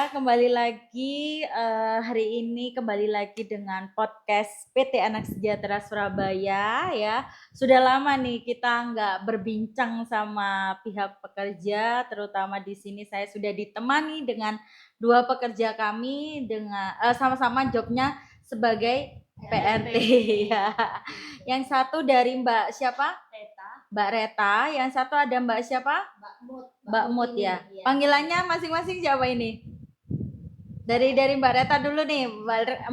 kembali lagi hari ini kembali lagi dengan podcast PT Anak Sejahtera Surabaya ya. Sudah lama nih kita nggak berbincang sama pihak pekerja, terutama di sini saya sudah ditemani dengan dua pekerja kami dengan sama-sama jobnya sebagai PRT ya. Yang satu dari Mbak siapa? Mbak Reta, yang satu ada Mbak siapa? Mbak Mut ya. Panggilannya masing-masing siapa ini? Dari Mbak Reta dulu nih.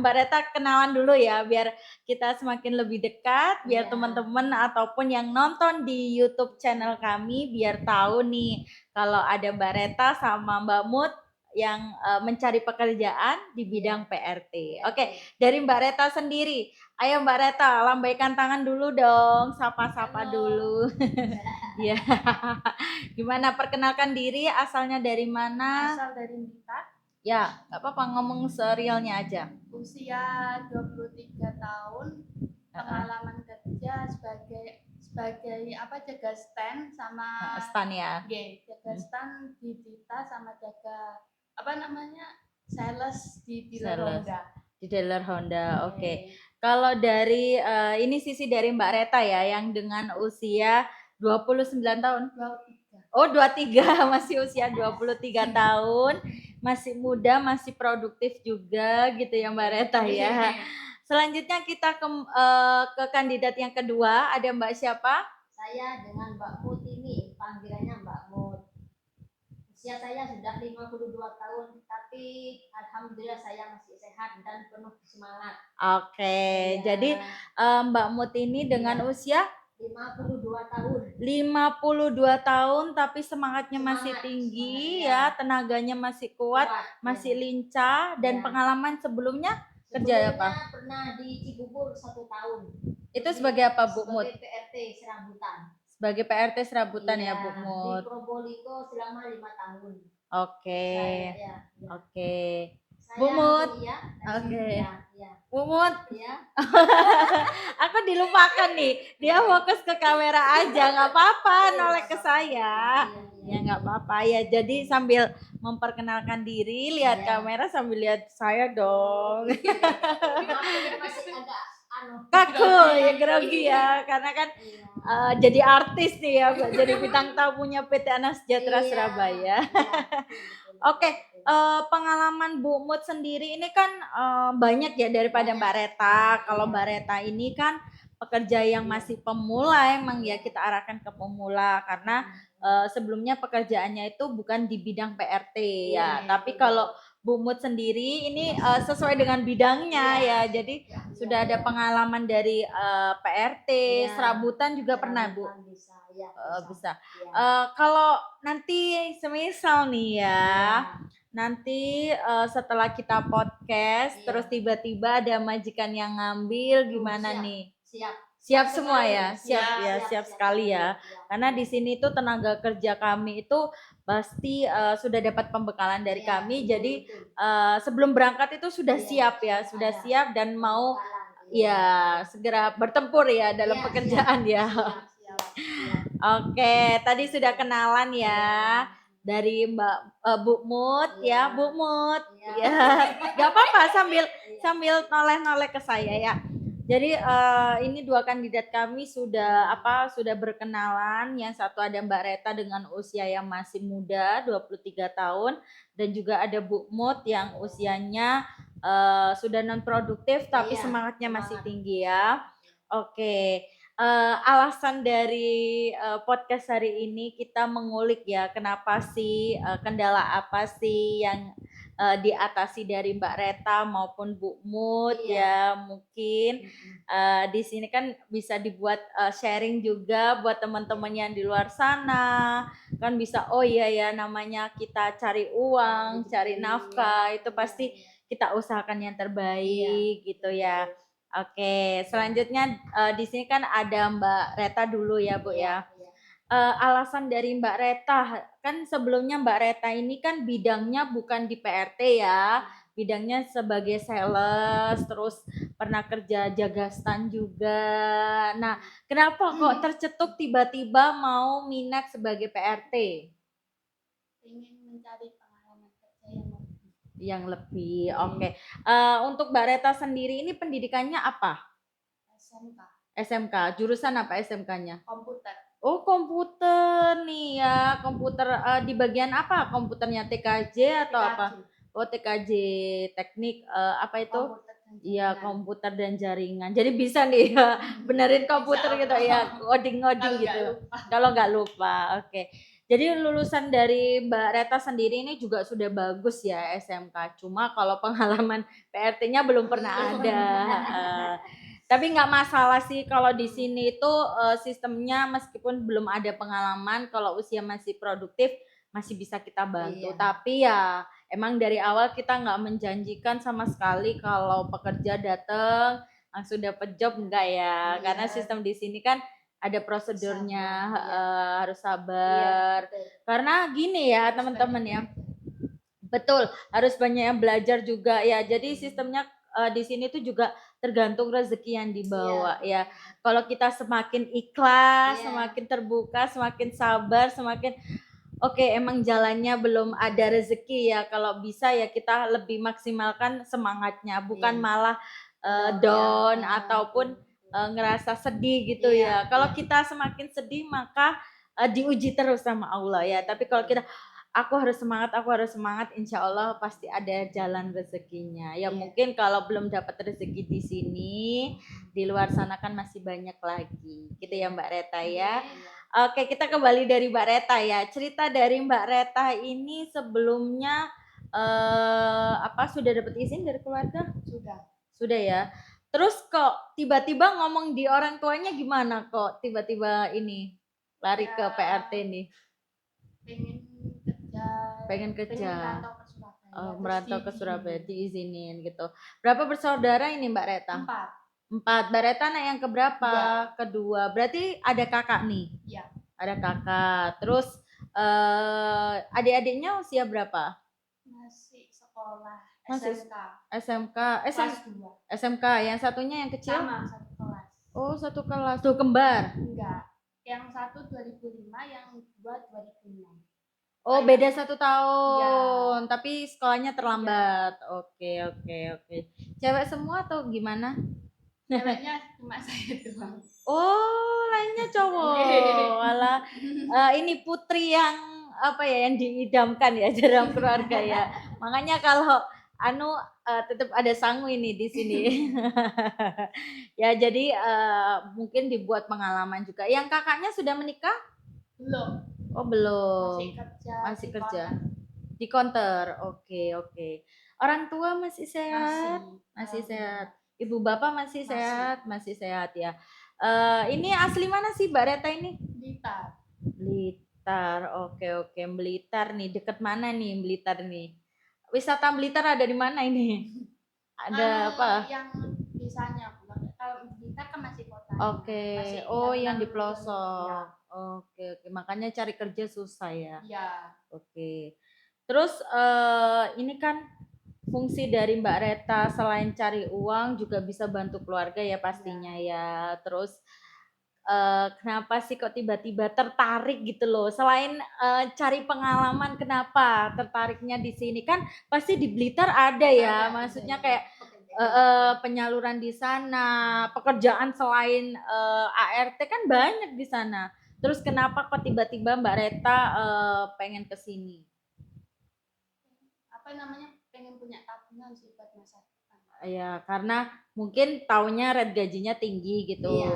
Mbak Reta kenalan dulu ya biar kita semakin lebih dekat, biar teman-teman ataupun yang nonton di YouTube channel kami biar tahu nih kalau ada Mbak Reta sama Mbak Mut yang mencari pekerjaan di bidang PRT. Oke, dari Mbak Reta sendiri. Ayo Mbak Reta, lambaikan tangan dulu dong, sapa-sapa dulu. Ya. Gimana, perkenalkan diri, asalnya dari mana? Asal dari Blitar. Ya, nggak apa-apa, ngomong serialnya aja. Usia 23 tahun, pengalaman kerja sebagai jaga stand sama Stan ya. jaga stand di Dita sama jaga sales di dealer Honda. Di dealer Honda, oke. Kalau dari ini sisi dari Mbak Reta ya yang dengan usia 29 tahun. 23. Oh, 23, masih usia 23 tahun, masih muda, masih produktif juga gitu ya Mbak Reta ya. Selanjutnya kita ke kandidat yang kedua, ada Mbak siapa? Saya dengan Mbak Mut ini, panggilannya Mbak Mut. Usia saya sudah 52 tahun, tapi alhamdulillah saya masih sehat dan penuh semangat. Oke, Ya. jadi Mbak Mut ini dengan usia 52 tahun. 52 tahun tapi semangatnya masih tinggi ya, tenaganya masih kuat, masih lincah dan pengalaman sebelumnya kerja apa? Pernah di Cibubur 1 tahun. Itu sebagai apa Bu Mut? Sebagai PRT Serabutan. Sebagai PRT Serabutan ya Bu Mut. Di Probolinggo selama 5 tahun. Oke. Ya. Oke. Bu Mut. Oke. Bu Mut. Ya. Aku dilupakan nih. Dia fokus ke kamera aja, nggak apa-apa, noleh ke saya. Ya nggak apa-apa ya. Jadi sambil memperkenalkan diri, lihat kamera sambil lihat saya dong. Masih agak kaku ya, grogi ya, karena kan jadi artis nih ya, jadi bintang tamunya PT Anak Sejahtera Surabaya. Oke, pengalaman Bu Mut sendiri ini kan banyak ya daripada Mbak Reta. Kalau Mbak Reta ini kan pekerja yang masih pemula, emang ya kita arahkan ke pemula karena sebelumnya pekerjaannya itu bukan di bidang PRT ya. Tapi kalau Bu Mut sendiri ini sesuai dengan bidangnya ya. Jadi sudah ada pengalaman dari PRT, serabutan juga pernah Bu. Bisa. Kalau nanti semisal nih ya, nanti setelah kita podcast terus tiba-tiba ada majikan yang ngambil, gimana nih? Siap semua ya, siap sekali ya. Karena di sini tuh tenaga kerja kami itu pasti sudah dapat pembekalan dari kami. Jadi sebelum berangkat itu sudah siap ya, sudah siap dan mau ya segera bertempur ya dalam pekerjaan ya. Oke, tadi sudah kenalan ya dari Mbak Bu Mut ya, Bu Mut ya. Gak apa-apa sambil noleh-noleh ke saya ya. Jadi ini dua kandidat kami sudah berkenalan. Yang satu ada Mbak Reta dengan usia yang masih muda 23 tahun dan juga ada Bu Mut yang usianya sudah non produktif tapi semangatnya masih tinggi ya. Oke. Alasan dari podcast hari ini kita mengulik ya kenapa sih kendala apa sih yang diatasi dari Mbak Reta maupun Bu Mut ya, mungkin di sini kan bisa dibuat sharing juga buat teman-teman yang di luar sana, kan bisa oh iya ya namanya kita cari uang, cari nafkah itu pasti kita usahakan yang terbaik gitu ya. Oke, selanjutnya di sini kan ada Mbak Reta dulu ya Bu ya. Alasan dari Mbak Reta, kan sebelumnya Mbak Reta ini kan bidangnya bukan di PRT ya, bidangnya sebagai sales, terus pernah kerja jaga stand juga. Nah, kenapa kok tercetuk tiba-tiba mau minat sebagai PRT? Ingin mencari pengalaman kerja yang Yang lebih. Oke. Untuk Mbak Reta sendiri ini pendidikannya apa? SMK SMK. Jurusan apa SMK-nya? komputer. Oh, komputer nih ya. Komputer di bagian apa? Komputernya TKJ atau apa? TKJ, Oh, TKJ teknik apa itu? komputer dan Iya, jaringan. komputer dan jaringan. Jadi bisa nih ya, benerin komputer Insya gitu Allah. ya, ngoding-ngoding Kalau nggak gitu. lupa. Kalau nggak lupa, oke. Jadi lulusan dari Mbak Reta sendiri ini juga sudah bagus ya SMK. Cuma kalau pengalaman PRT-nya belum pernah ada. Eh, tapi nggak masalah sih kalau di sini itu sistemnya meskipun belum ada pengalaman, kalau usia masih produktif masih bisa kita bantu. Iya. Tapi ya emang dari awal kita nggak menjanjikan sama sekali kalau pekerja datang langsung dapat job, enggak ya, Iya. karena sistem di sini kan ada prosedurnya, Sabar, iya. harus sabar. Iya, betul. Karena gini ya teman-teman ya, betul harus banyak yang belajar juga ya. Jadi sistemnya di sini tuh juga tergantung rezeki yang dibawa Iya, ya. Kalau kita semakin ikhlas, Iya. semakin terbuka, semakin sabar, semakin oke, emang jalannya belum ada rezeki ya. Kalau bisa ya kita lebih maksimalkan semangatnya, bukan Iya. malah Down, down ya. ataupun ngerasa sedih gitu Iya, ya. Kalau iya. kita semakin sedih maka diuji terus sama Allah ya. Tapi kalau kita aku harus semangat, insya Allah pasti ada jalan rezekinya. Ya Iya. mungkin kalau belum dapat rezeki di sini, di luar sana kan masih banyak lagi. Gitu ya Mbak Reta ya. Iya. Oke, kita kembali dari Mbak Reta ya. Cerita dari Mbak Reta ini sebelumnya apa sudah dapat izin dari keluarga? Sudah. Sudah ya. Terus kok tiba-tiba ngomong di orang tuanya gimana kok tiba-tiba ini lari ke Ya, PRT nih? pengen kerja Pengen kerja. merantau ke Surabaya. Terus Merantau ke diizinin. Surabaya diizinin gitu. Berapa bersaudara ini Mbak Reta? 4. 4. Mbak Reta anak yang keberapa? 2. Kedua. Berarti ada kakak nih? Iya. Ada kakak. Terus adik-adiknya usia berapa? Masih sekolah Masih SMK SMK. kelas 2. SMK. Yang satunya yang kecil? Sama satu kelas. Oh, satu kelas. Tuh kembar. Enggak. Yang satu 2005, yang dua 2006. Oh, Ayah. beda 1 tahun. Tapi sekolahnya terlambat. Oke. Cewek semua atau gimana? Ceweknya cuma saya doang. Oh, lainnya cowok. Walah, ini putri yang apa ya yang diidamkan ya dalam keluarga ya. Makanya kalau tetap ada sangu ini di sini. Ya, jadi mungkin dibuat pengalaman juga. Yang kakaknya sudah menikah? Belum. Oh, belum. Masih Masih di kerja. konter. Di counter. Oke. Orang tua masih sehat? Masih Alhamdulillah. sehat. Ibu bapak masih Masih. sehat? Masih sehat ya. Ini asli mana sih Mbak Reta ini? Blitar. Blitar. Oke. Blitar nih. Deket mana nih Blitar nih? Wisata Blitar ada di mana ini? Ada apa? Yang desanya. Kalau Blitar kan masih kota. Oke. Masih Oh, yang yang di enam pelosok. ya. Oke. Makanya cari kerja susah ya. Iya. Oke. Terus ini kan fungsi dari Mbak Reta selain cari uang juga bisa bantu keluarga ya pastinya ya. Terus kenapa sih kok tiba-tiba tertarik gitu loh? Selain cari pengalaman, kenapa tertariknya di sini? Kan pasti di Blitar ada ya, maksudnya kayak penyaluran di sana, pekerjaan selain ART kan banyak di sana. Terus kenapa kok tiba-tiba Mbak Reta pengen ke sini? Apa namanya? Pengen punya tabungan sih buat masa depan. Ya, karena mungkin taunya rate gajinya tinggi gitu. Iya.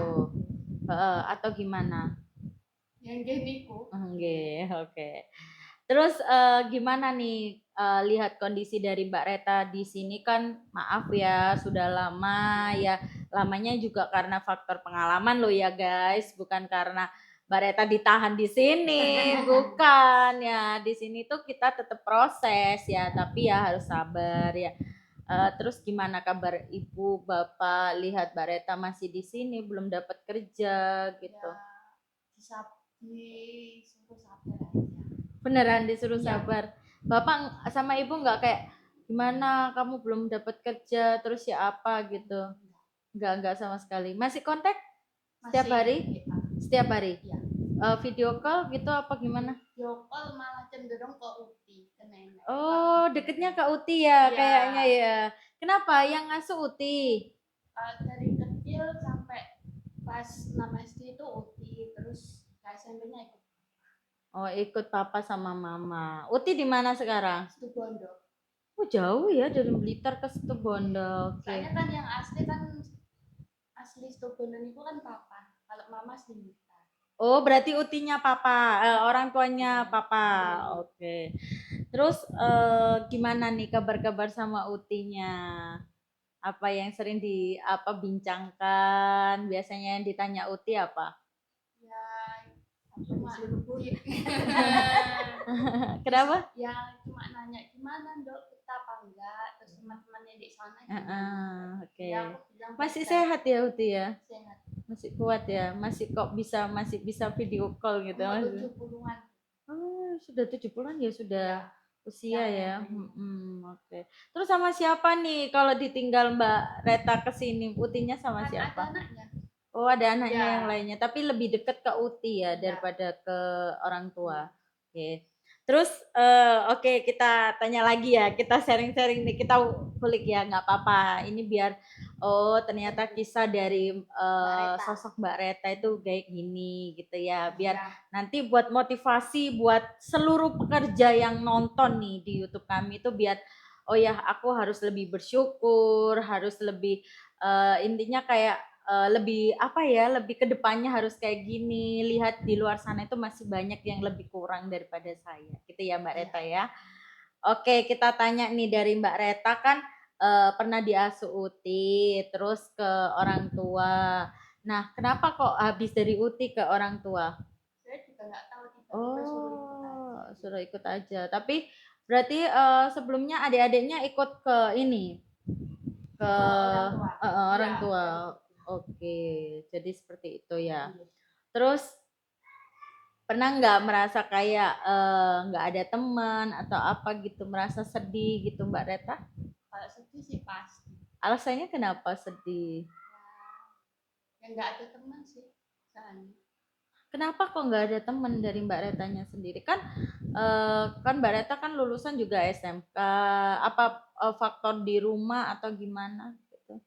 Atau gimana? Yang geniku. Oke. Terus gimana nih lihat kondisi dari Mbak Reta di sini kan maaf ya sudah lama ya, lamanya juga karena faktor pengalaman loh ya guys, bukan karena Mbak Reta ditahan di sini, bukan ya. Di sini tuh kita tetap proses ya, tapi ya harus sabar ya. Terus gimana kabar ibu bapak lihat Mbak Reta masih di sini belum dapat kerja gitu? Ya, disuruh sabar aja. Beneran disuruh Iya. sabar. Bapak sama ibu nggak kayak gimana kamu belum dapat kerja terus ya apa gitu? Nggak sama sekali. Masih kontak setiap Masih hari? WA. Setiap hari? Iya. Video call gitu apa gimana? Video call malah cenderung ke UPI, ke nenek. Oh, Oh, deketnya ke Uti ya, Iya. kayaknya ya. Kenapa yang ngasuh Uti? Dari kecil sampai pas 6 SD itu Uti, terus ke SMP-nya ikut Oh, ikut papa sama mama. Uti di mana sekarang? Situbondo. Oh, jauh ya dari Blitar ke Situbondo. Oke. Soalnya kan yang asli Situbondo itu kan papa, kalau mama asli Blitar. Oh, berarti Utinya papa, orang tuanya papa. Oke. Terus gimana nih kabar-kabar sama Utinya? Apa yang sering bincangkan? Biasanya yang ditanya Uti apa? Ya, cuma Kenapa? ya cuma nanya gimana dok, kita apa enggak, terus teman-temannya di sana Oke. ya aku bilang Masih "Baik, sehat ya Uti ya? sehat Masih kuat ya? Masih bisa video call gitu umur Mas? 70-an. Oh, sudah 70-an ya sudah usia ya. Yang Oke. Terus sama siapa nih kalau ditinggal Mbak Reta ke sini? Utinya sama kan ada siapa? anaknya. Oh, ada anaknya Ya. yang lainnya, tapi lebih dekat ke Uti ya Ya. daripada ke orang tua. Oke. Terus oke, kita tanya lagi ya, kita sharing-sharing nih, kita kulik ya, nggak apa-apa. Ini biar ternyata kisah dari Reta. sosok Mbak Reta itu kayak gini gitu ya. Biar Ya. nanti buat motivasi buat seluruh pekerja yang nonton nih di YouTube kami itu biar oh ya aku harus lebih bersyukur, harus lebih intinya kayak lebih apa ya, lebih kedepannya harus kayak gini, lihat di luar sana itu masih banyak yang lebih kurang daripada saya gitu ya Mbak Reta ya. Oke, kita tanya nih dari Mbak Reta kan pernah diasuh Uti terus ke orang tua. Nah, kenapa kok habis dari Uti ke orang tua? Saya juga nggak tahu, tiba-tiba suruh ikut aja. Suruh ikut aja. Tapi berarti sebelumnya adik-adiknya ikut ke ini, ke orang Ya. tua. Oke, jadi seperti itu ya. Terus pernah nggak merasa kayak nggak ada teman atau apa gitu, merasa sedih gitu Mbak Reta? Kalau sedih sih pasti. Alasannya kenapa sedih? Ya nggak ada teman sih soalnya. Kenapa kok nggak ada teman dari Mbak Retanya sendiri? Kan kan Mbak Reta kan lulusan juga SMK. Apa faktor di rumah atau gimana gitu?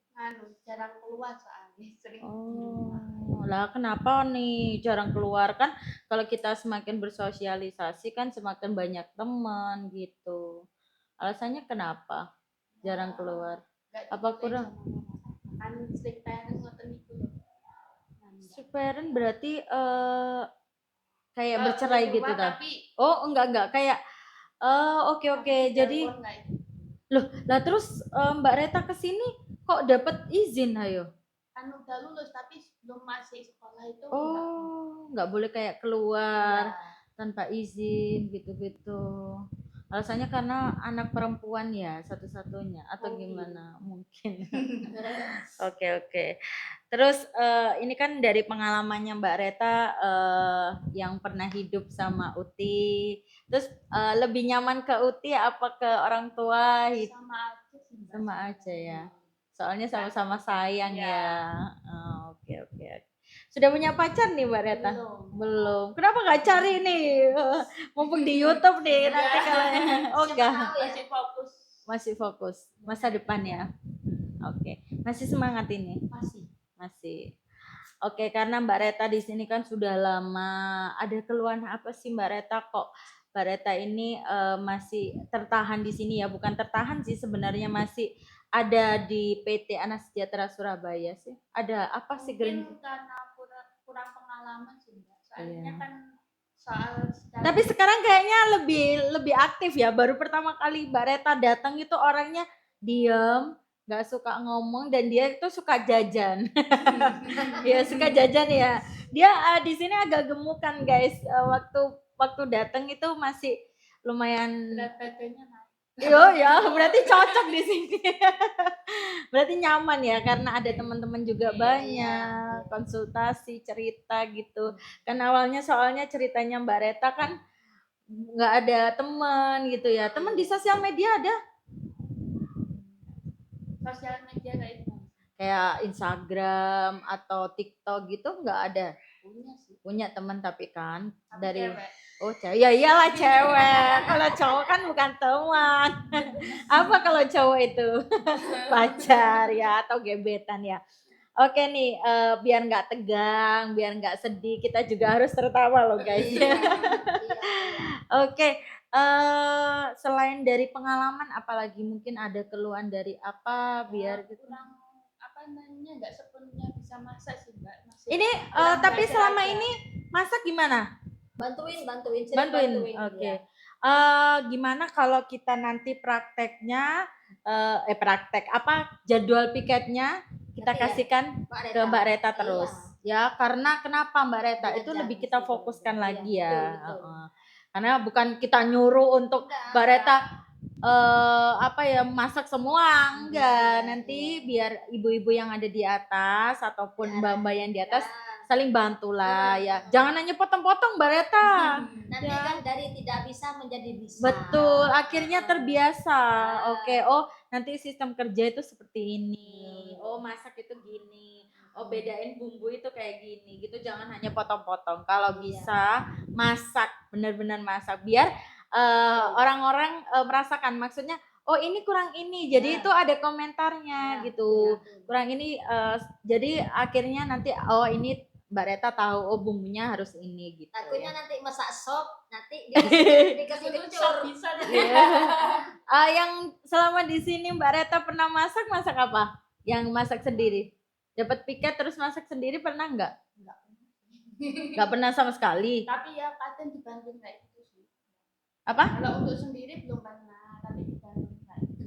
Jarang keluar soalnya, sering di Oh, rumah. lah kenapa nih jarang keluar kan? Kalau kita semakin bersosialisasi kan semakin banyak teman gitu. Alasannya kenapa jarang keluar? Nggak Apa dibolehin kurang? sama mama. Kan strict parent ngoten iku lho. Strict parent berarti kayak Kalau bercerai boleh gitu keluar, dah. tapi Oh, enggak kayak oke. Jadi telepon nggak itu. loh, lah terus Mbak Reta kesini kok dapat izin ayo? Kan udah lulus tapi belum masih sekolah itu Oh, nggak boleh kayak keluar tanpa izin gitu-gitu. Alasannya karena anak perempuan ya satu-satunya atau Mungkin. gimana? Mungkin. Oke. Terus ini kan dari pengalamannya Mbak Reta yang pernah hidup sama Uti. Terus lebih nyaman ke Uti apa ke orang tua? sama aja sih Mbak. Sama aja ya. Soalnya sama-sama sayang ya. Oke. Sudah punya pacar nih Mbak Reta? Belum. Kenapa nggak cari nih? Mumpung di YouTube nih nanti kalau oh enggak. Masih fokus. Masih fokus masa depan ya. Oke. Masih semangat ini? Masih. Oke, karena Mbak Reta di sini kan sudah lama. Ada keluhan apa sih Mbak Reta kok Mbak Reta ini masih tertahan di sini ya? Bukan tertahan sih sebenarnya, masih ada di PT Anak Sejahtera Surabaya sih. Ada apa sih Mungkin karena kurang pengalaman sih Mbak. Soalnya kan tapi sekarang kayaknya lebih aktif ya. Baru pertama kali Mbak Reta datang itu orangnya diam, nggak suka ngomong dan dia itu suka jajan. Ya suka jajan ya. Dia di sini agak gemukan guys. Waktu datang itu masih lumayan. berat badannya naik. Ya, berarti cocok di sini. Berarti nyaman ya karena ada teman-teman juga banyak, konsultasi, cerita gitu. Kan awalnya soalnya ceritanya Mbak Reta kan nggak ada teman gitu ya. Teman di sosial media ada? Sosial media kayak itu. Kayak Instagram atau TikTok gitu nggak ada? Punya sih. punya teman tapi kan Tapi dari cewek. oh cewek ya iyalah cewek. Kalau cowok kan bukan teman. Apa kalau cowok itu pacar ya atau gebetan ya. Oke nih, biar nggak tegang, biar nggak sedih, kita juga harus tertawa loh guys. Iya. Oke, selain dari pengalaman, apalagi mungkin ada keluhan dari apa biar gitu. Kurang apa namanya nggak sepenuhnya bisa masak sih Mbak. Masih Ini kurang tapi belajar selama aja. ini masak gimana? Bantuin, sering Bantuin. bantuin, Oke. ya. Gimana kalau kita nanti prakteknya praktek apa jadwal piketnya kita Nanti ya, kasihkan Mbak ke Mbak Reta Iya. terus. Ya, karena kenapa Mbak Reta? Itu Belajar lebih di kita situ. fokuskan Iya, lagi ya. betul. Heeh. Karena bukan kita nyuruh untuk Enggak. Mbak Reta apa ya masak semua enggak. Iya, Nanti iya. biar ibu-ibu yang ada di atas ataupun mbak-mbak yang di atas Ya. saling bantulah ya. Jangan hanya potong-potong Mbak Reta. Nanti Ya. kan dari tidak bisa menjadi bisa. Betul, akhirnya terbiasa. Ah. Oke, oh nanti sistem kerja itu seperti ini. Oh masak itu gini. Oh bedain bumbu itu kayak gini. Gitu jangan hanya potong-potong. Kalau Iya. bisa masak, benar-benar masak biar orang-orang merasakan. Maksudnya, oh ini kurang ini. Jadi Nah. itu ada komentarnya Nah, gitu. iya. Kurang ini jadi akhirnya nanti oh ini Mbak Reta tahu oh bumbunya harus ini gitu. Takutnya ya. nanti masak sop, nanti dikasih Dulu kencur. bisa deh. Yang selama di sini Mbak Reta pernah masak apa? Yang masak sendiri? Dapat piket terus masak sendiri pernah nggak? Nggak pernah sama sekali. Tapi ya kadang dibantu kayak gitu sih. Apa? Kalau untuk sendiri belum pernah, tapi dibantu kayak gitu.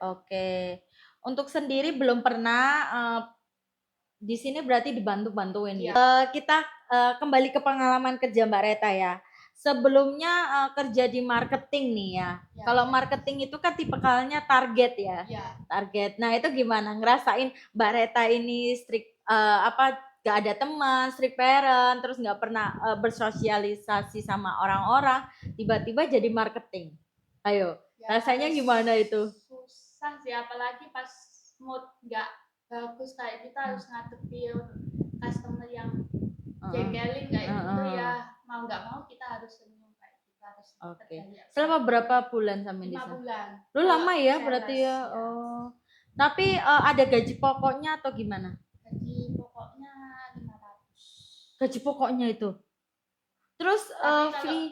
Oke. Untuk sendiri belum pernah. Di sini berarti dibantu-bantuin. Iya. Gitu. Kita kembali ke pengalaman kerja Mbak Reta ya. Sebelumnya kerja di marketing nih ya. Ya. Kalau marketing itu kan tipikalnya target ya. Iya. Target. Nah itu gimana ngerasain Mbak Reta ini strict gak ada teman, strict parent, terus nggak pernah bersosialisasi sama orang-orang, tiba-tiba jadi marketing. Ayo, Ya, rasanya harus gimana itu? Susah sih, apalagi pas mood nggak bagus kayak kita harus ngadepin customer yang jengkelin kayak gitu ya, mau nggak mau kita harus senyum kayak kita harus. Oke. Selama berapa bulan sampai di 5 sana? bulan. Lu lama ya Sales, berarti ya. ya. Oh. Tapi ada gaji pokoknya atau gimana? Gaji pokoknya 500. Gaji pokoknya itu. Terus Tapi fee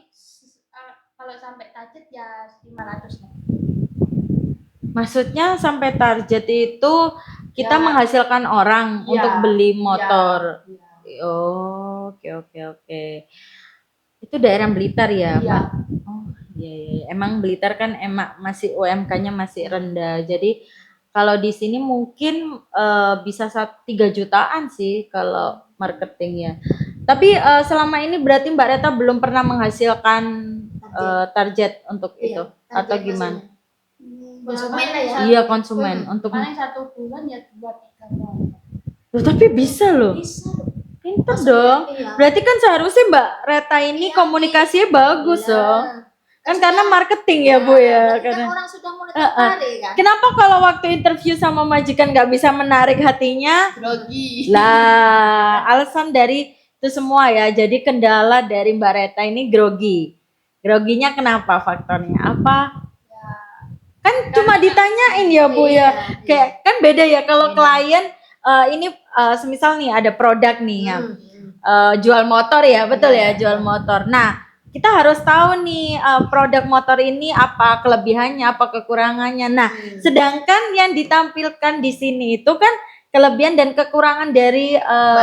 kalau sampai target ya 500 lah. maksudnya sampai target itu kita Ya. menghasilkan orang Ya. untuk beli motor. Ya. Oh, oke. Itu daerah Blitar ya, Iya. Mbak? Oh, iya. Emang Blitar kan masih UMK-nya masih rendah. Jadi kalau di sini mungkin bisa 3 jutaan sih kalau marketingnya. Tapi selama ini berarti Mbak Reta belum pernah menghasilkan target untuk Iya, itu target atau gimana? Konsumen lah ya. Iya konsumen untuk. Paling 1 bulan ya 2-3 bulan. Loh, tapi bisa loh. Bisa. Pintar dong. Iya. Berarti kan seharusnya Mbak Reta ini Iya, komunikasinya bagus Iya. loh. Kan karena marketing ya Bu ya. Berarti Karena kan orang sudah mulai tertarik kan. kenapa kalau waktu interview sama majikan nggak bisa menarik hatinya? Grogi. Lah, alasan dari itu semua ya. Jadi kendala dari Mbak Reta ini grogi. Groginya kenapa faktornya? Apa? Kan cuma ditanyain ya Bu ya. Kayak kan beda ya kalau klien ini semisal nih ada produk nih ya. Jual motor ya, betul ya, jual motor. Nah, kita harus tahu nih produk motor ini apa kelebihannya, apa kekurangannya. Nah, sedangkan yang ditampilkan di sini itu kan kelebihan dan kekurangan dari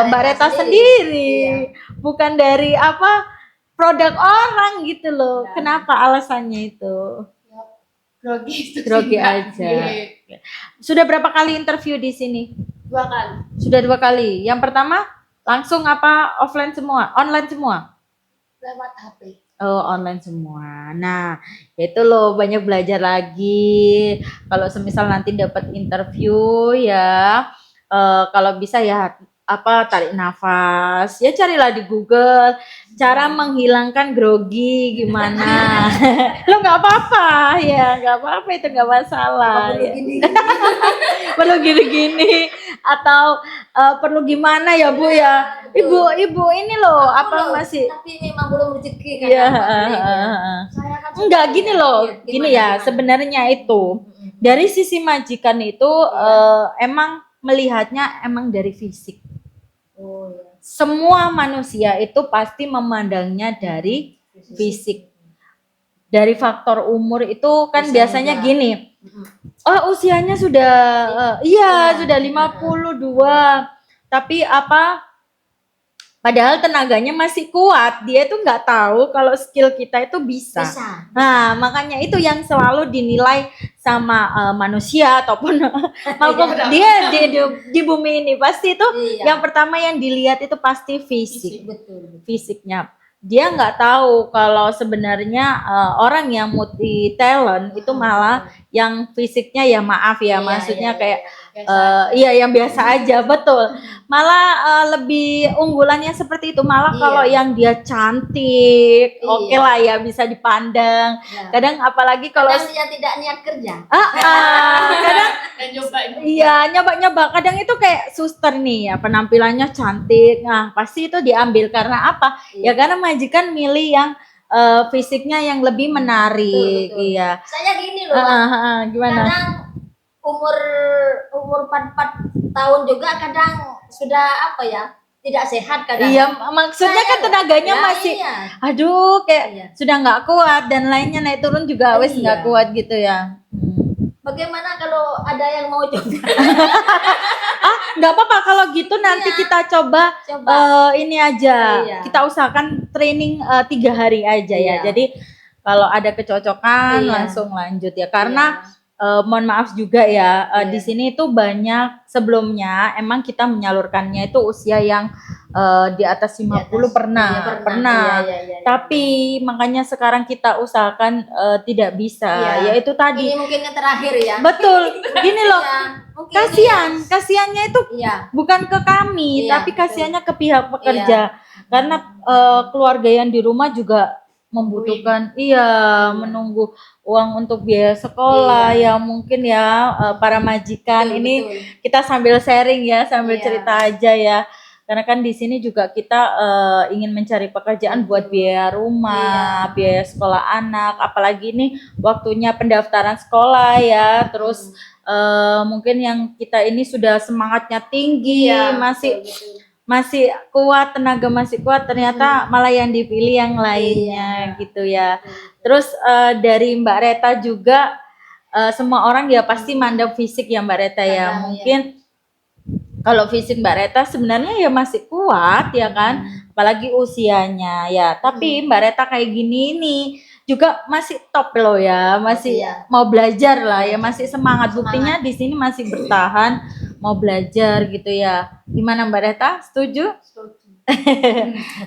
Mbak Reta sendiri. Bukan dari apa produk orang gitu loh. Ya. Kenapa alasannya itu? Grogi aja. Sudah berapa kali interview di sini? 2 kali. Sudah 2 kali. Yang pertama langsung apa offline semua? Online semua? Lewat HP. Oh, online semua. Nah, itu loh banyak belajar lagi. Kalau semisal nanti dapat interview ya, kalau bisa ya tarik nafas. Ya carilah di Google cara menghilangkan grogi gimana. Lo nggak apa-apa ya, nggak apa-apa, itu nggak masalah. Perlu Ya. gini. Perlu gini-gini atau perlu gimana ya Bu ya. Ibu ini loh apa Belum, masih tapi memang belum rezeki kan. Iya, Saya kan enggak sudah gini ya. loh, Iya, gini gimana, ya gimana? sebenarnya itu dari sisi majikan itu emang melihatnya emang dari fisik. Oh iya. Semua manusia itu pasti memandangnya dari fisik. Dari faktor umur itu kan Bisa biasanya juga. gini. Oh, usianya sudah sudah 52. Tapi padahal tenaganya masih kuat, dia tuh nggak tahu kalau skill kita itu bisa. Bisa. Nah, makanya itu yang selalu dinilai sama manusia ataupun makhluk dia di bumi ini pasti itu Iya. yang pertama yang dilihat itu pasti fisik, Betul. fisiknya. Dia nggak tahu kalau sebenarnya orang yang multi talent itu malah yang fisiknya ya maaf ya, Iya, maksudnya iya, kayak Biasa aja. iya yang biasa aja, betul. Malah lebih unggulannya seperti itu. Malah Iya. kalau yang dia cantik, Iya. oke lah ya bisa dipandang. Nah, Kadang apalagi kalau kadang dia tidak niat kerja. kadang Dan cobain. iya nyoba-nyoba. Kadang itu kayak suster nih ya penampilannya cantik. Nah pasti itu diambil karena apa? Ya karena majikan milih yang fisiknya yang lebih menarik. Betul. Iya. Saya gini loh, Pak. Gimana? Kadang umur 44 tahun juga kadang sudah apa ya, tidak sehat kadang. Iya, maksudnya kan tenaganya Ya, masih iya. aduh kayak Iya. sudah nggak kuat dan lainnya naik turun juga wes Iya. nggak kuat gitu ya. Bagaimana kalau ada yang mau coba? Nggak apa-apa kalau gitu nanti Iya. kita coba Coba. ini aja. Iya. Kita usahakan training 3 hari aja ya. Iya. Jadi kalau ada kecocokan Iya. langsung lanjut ya. Karena mohon maaf juga ya di Iya. sini itu banyak sebelumnya emang kita menyalurkannya itu usia yang di atas 50 pernah. Iya, Pernah. Iya. Tapi makanya sekarang kita usahakan tidak bisa, Iya. yaitu tadi. Ini mungkin yang terakhir ya. Betul, gini loh, Iya, mungkin kasihannya itu Iya. bukan ke kami, Iya, tapi betul. kasihannya ke pihak pekerja, karena keluarga yang di rumah juga membutuhkan, menunggu uang untuk biaya sekolah, ya mungkin ya para majikan Betul, ini betul. kita sambil sharing ya, sambil Iya. cerita aja ya. Karena kan di sini juga kita ingin mencari pekerjaan buat biaya rumah, biaya sekolah anak, apalagi ini waktunya pendaftaran sekolah ya. Terus mungkin yang kita ini sudah semangatnya tinggi, Iya, masih betul. masih kuat, tenaga masih kuat, ternyata malah yang dipilih yang lainnya gitu ya. Terus dari Mbak Reta juga semua orang ya pasti mandang fisik ya Mbak Reta ya. Kadang, Mungkin kalau fisik Mbak Reta sebenarnya ya masih kuat ya kan, apalagi usianya ya. Tapi Mbak Reta kayak gini nih juga masih top loh ya, masih Iya. mau belajar lah ya, masih semangat. Buktinya di sini masih bertahan, mau belajar gitu ya. Gimana Mbak Reta? Setuju?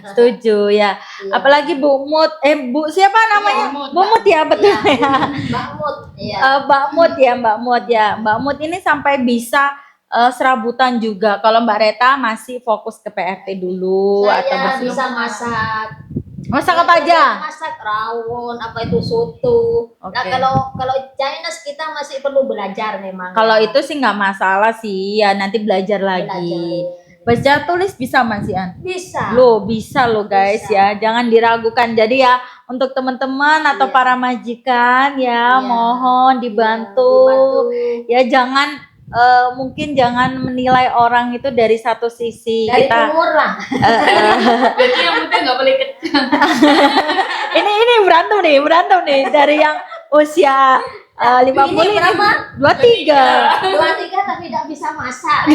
Setuju ya. Iya. Apalagi Bu Mut, Bu siapa namanya? Mut, Bu Mut ya betul Iya. ya. Mbak Mut. Iya. Mbak Mut ya, Mbak Mut ya. Mbak Mut ini sampai bisa serabutan juga. Kalau Mbak Reta masih fokus ke PRT dulu atau Saya bersih. bisa masak. Masak apa aja? Masak rawon, apa itu soto. Nah, Oke. kalau Chinese kita masih perlu belajar memang. Kalau itu sih nggak masalah sih, ya nanti belajar lagi. Baca tulis bisa Mansian? Bisa. Lo bisa lo guys Bisa. ya, jangan diragukan. Jadi ya untuk teman-teman atau Iya. para majikan ya, Iya. mohon dibantu. Dibantu. Ya jangan mungkin jangan menilai orang itu dari satu sisi. Dari Kita umur lah. Jadi yang penting nggak boleh kecil. ini berantem nih dari yang usia 50 Ini berapa? 23. 23 tapi tidak bisa masak.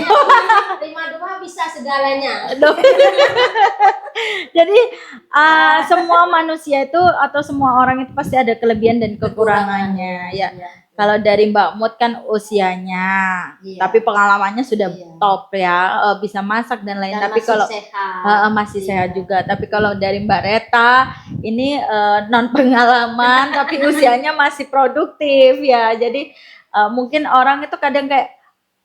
52 bisa segalanya. Jadi semua manusia itu atau semua orang itu pasti ada kelebihan dan kekurangannya ya. Kalau dari Mbak Mut kan usianya, Iya. tapi pengalamannya sudah Iya. top ya, bisa masak dan lain. Dan Tapi masih kalau sehat. masih Iya. sehat juga. Tapi kalau dari Mbak Reta ini non pengalaman tapi usianya masih produktif ya. Jadi mungkin orang itu kadang kayak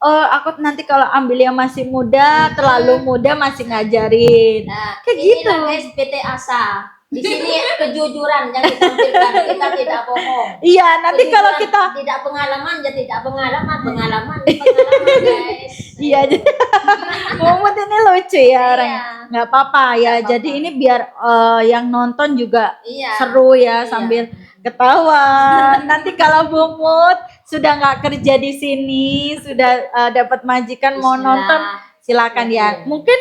aku nanti kalau ambil yang masih muda, terlalu muda masih ngajarin. Nah, Kayak inilah gitu. guys PT Asa. Di sini kejujuran yang ditampilkan, kita tidak bohong. Iya, nanti kalau Kejujuran, kita tidak pengalaman ya tidak pengalaman guys. iya jadi Mumut ini lucu ya orang. Iya. Nggak apa-apa ya. Nggak Jadi apa-apa. ini biar yang nonton juga Iya. seru ya Iya. sambil ketawa. Nanti kalau Mumut sudah nggak kerja di sini, sudah dapat majikan mau Bismillah. nonton, silakan ya. Iya. Mungkin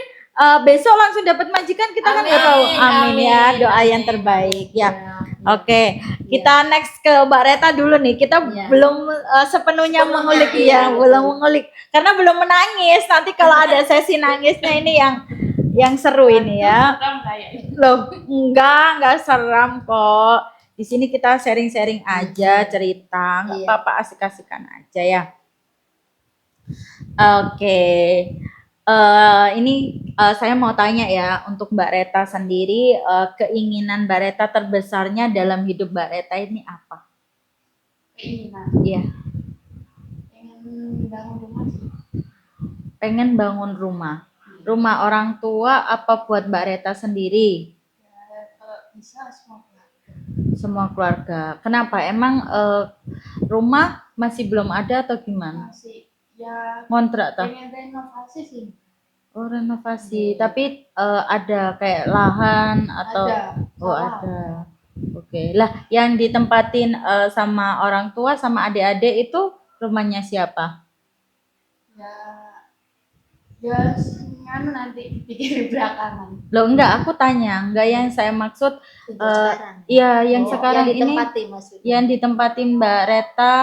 besok langsung dapat majikan, kita kan nggak tahu. Amin ya, doa yang amin. terbaik ya. Iya. Oke, kita next ke Mbak Reta dulu nih. Kita Iya. belum sepenuhnya mengulik iya, ya, betul. belum mengulik. Karena belum menangis. Nanti kalau ada sesi nangisnya ini yang seru ini ya. Serem kayaknya. Loh, enggak seram kok. Di sini kita sharing-sharing aja, cerita, nggak Iya. apa-apa, asik-asikan aja ya. Oke. Ini saya mau tanya ya, untuk Mbak Reta sendiri, keinginan Mbak Reta terbesarnya dalam hidup Mbak Reta ini apa? Keinginan. Iya, Pengen bangun rumah sih. pengen bangun rumah. Rumah orang tua apa buat Mbak Reta sendiri? Ya, kalau bisa semua keluarga. Semua keluarga. Kenapa? Emang rumah masih belum ada atau gimana? Masih ya Ngontrak tak? pengen renovasi sih. Oh, renovasi. Tapi ada kayak lahan atau? Ada. Oh, Sawah. ada. Oke. Lah, yang ditempatin sama orang tua sama adik-adik itu rumahnya siapa? Ya nganu nanti pikir belakangan. Loh, enggak, aku tanya. Enggak, yang saya maksud Untuk sekarang. iya yang Oh, sekarang yang ini ditempati maksudnya. yang ditempatin Mbak Reta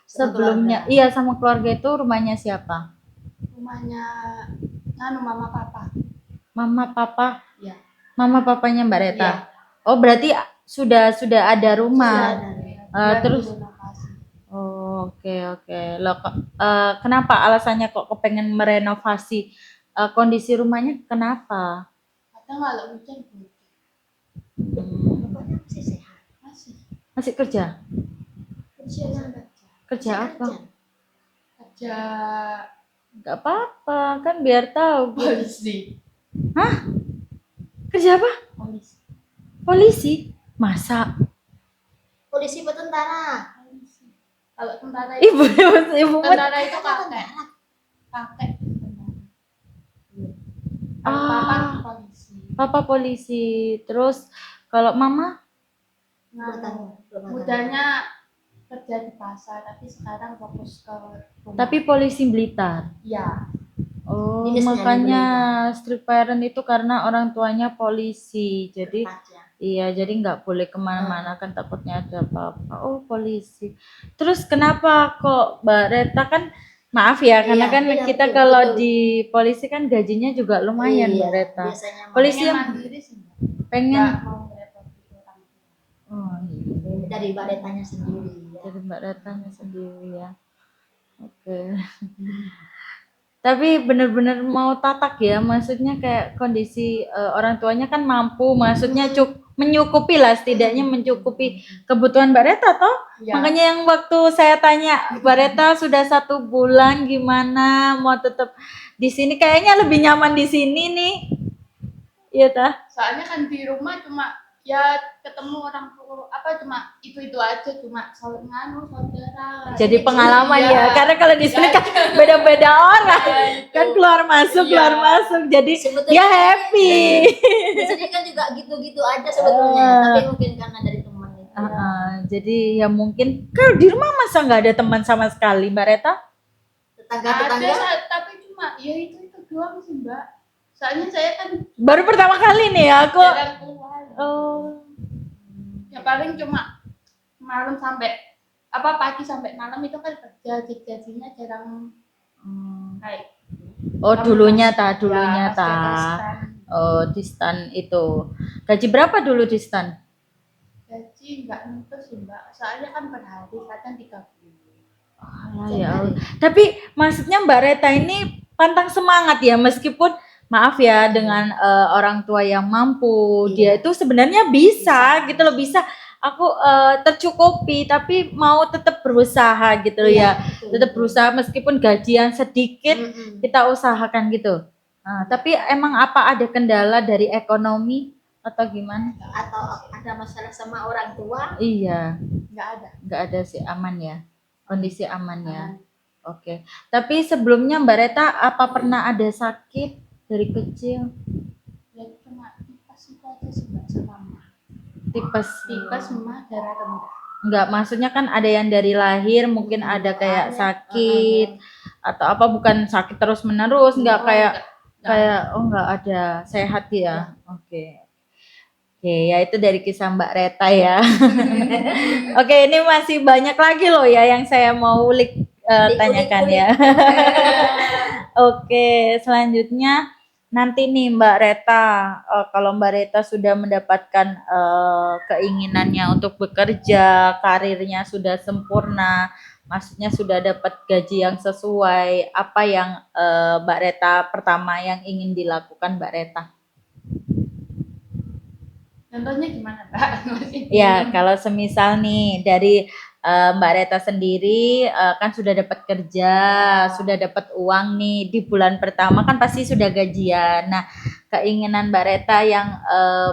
sebelumnya. keluarga. Iya, sama keluarga itu rumahnya siapa? Rumahnya nganu mama papa. Mama papa. Ya. Mama papanya Mbak Reta. Iya. Oh, berarti sudah ada rumah. Sudah ada. Terus renovasi. oh, oke. Loh, kenapa alasannya kok kepengen merenovasi kondisi rumahnya? Kenapa? Kadang kalau hujan hujan. Pokoknya masih sehat. Masih kerja? Kerja. Kerja apa? Kerja Gak apa-apa, kan biar tahu. polisi. Kerja apa? Polisi. Polisi? Masa? Polisi atau tentara? Polisi. Kalau tentara itu Ibu Mut. tentara itu kakek. Kakek. Papa polisi. Papa polisi. Terus kalau mama? Nganu. Mudanya kerja di pasar tapi sekarang fokus ke rumah. Tapi polisi Blitar. ya Oh, Dinasnya di makanya strict parent itu karena orang tuanya polisi. Jadi iya, jadi nggak boleh kemana-mana kan takutnya ada apa-apa. Oh, polisi. Terus kenapa kok Mbak Reta kan, maaf ya, karena Iya, kan iya, kita betul, kalau betul. di polisi kan gajinya juga lumayan Iya, Mbak Reta. biasanya Polisi pengen yang mandiri sih Mbak. pengen. Nggak mau ngerepotin orang tua. Oh, iya. dari baletanya sendiri ya. Dari Mbak Retanya sendiri ya. Oke. Tapi benar-benar mau tatak ya, maksudnya kayak kondisi orang tuanya kan mampu, maksudnya menyukupi lah, setidaknya mencukupi kebutuhan Mbak Reta toh. Ya. Makanya yang waktu saya tanya Mbak Reta sudah 1 bulan gimana mau tetap di sini, kayaknya lebih nyaman di sini nih. Iya tah? Soalnya kan di rumah cuma ya ketemu orang tua cuma itu aja, cuma nganu saudara. Jadi pengalaman Iya. ya, karena kalau di sini kan beda-beda orang, kan keluar masuk, Iya. jadi Sebetulnya dia happy. di sini kan juga gitu-gitu aja sebetulnya, tapi mungkin karena dari teman itu. Jadi ya mungkin kalau di rumah masa nggak ada teman sama sekali Mbak Reta? Tetangga-tetangga Tapi cuma ya itu doang sih Mbak. Soalnya saya kan Baru pertama kali nih aku. jarang keluar. Oh, Ya paling cuma malam sampai pagi sampai malam itu kan kerja, jadinya jarang kayak oh dulunya ta, ya, pas ta. kestan. Oh di stan itu. Gaji berapa dulu di stan? Gaji nggak nentu sih Mbak. Soalnya kan per hari kadang 30. Alah, ya Allah. Tapi maksudnya Mbak Reta ini pantang semangat ya, meskipun maaf ya dengan orang tua yang mampu, dia itu sebenarnya bisa gitu loh, bisa aku tercukupi tapi mau tetap berusaha gitu loh ya. tetap berusaha meskipun gajian sedikit Mm-mm. kita usahakan gitu. Nah, tapi emang apa ada kendala dari ekonomi atau gimana? Atau ada masalah sama orang tua? Iya, nggak ada sih, aman ya, kondisi aman ya. Aman. Oke. Tapi sebelumnya Mbak Reta apa pernah ada sakit dari kecil? ya cuma tipes itu aja sih Mbak, sama mama. Tipes? Tipes mah darah rendah. Enggak, maksudnya kan ada yang dari lahir mungkin ada kayak sakit atau apa, bukan sakit terus menerus, enggak kayak enggak ada, sehat ya. Oke. Oke, ya itu dari kisah Mbak Reta ya. Oke, ini masih banyak lagi loh ya yang saya mau tanyakan ya. Oke, selanjutnya nanti nih Mbak Reta, kalau Mbak Reta sudah mendapatkan keinginannya untuk bekerja, karirnya sudah sempurna, maksudnya sudah dapat gaji yang sesuai, apa yang Mbak Reta pertama yang ingin dilakukan Mbak Reta? Contohnya gimana Mbak? Ya, kalau semisal nih dari Mbak Reta sendiri kan sudah dapat kerja, sudah dapat uang nih di bulan pertama kan pasti sudah gajian. Nah, keinginan Mbak Reta yang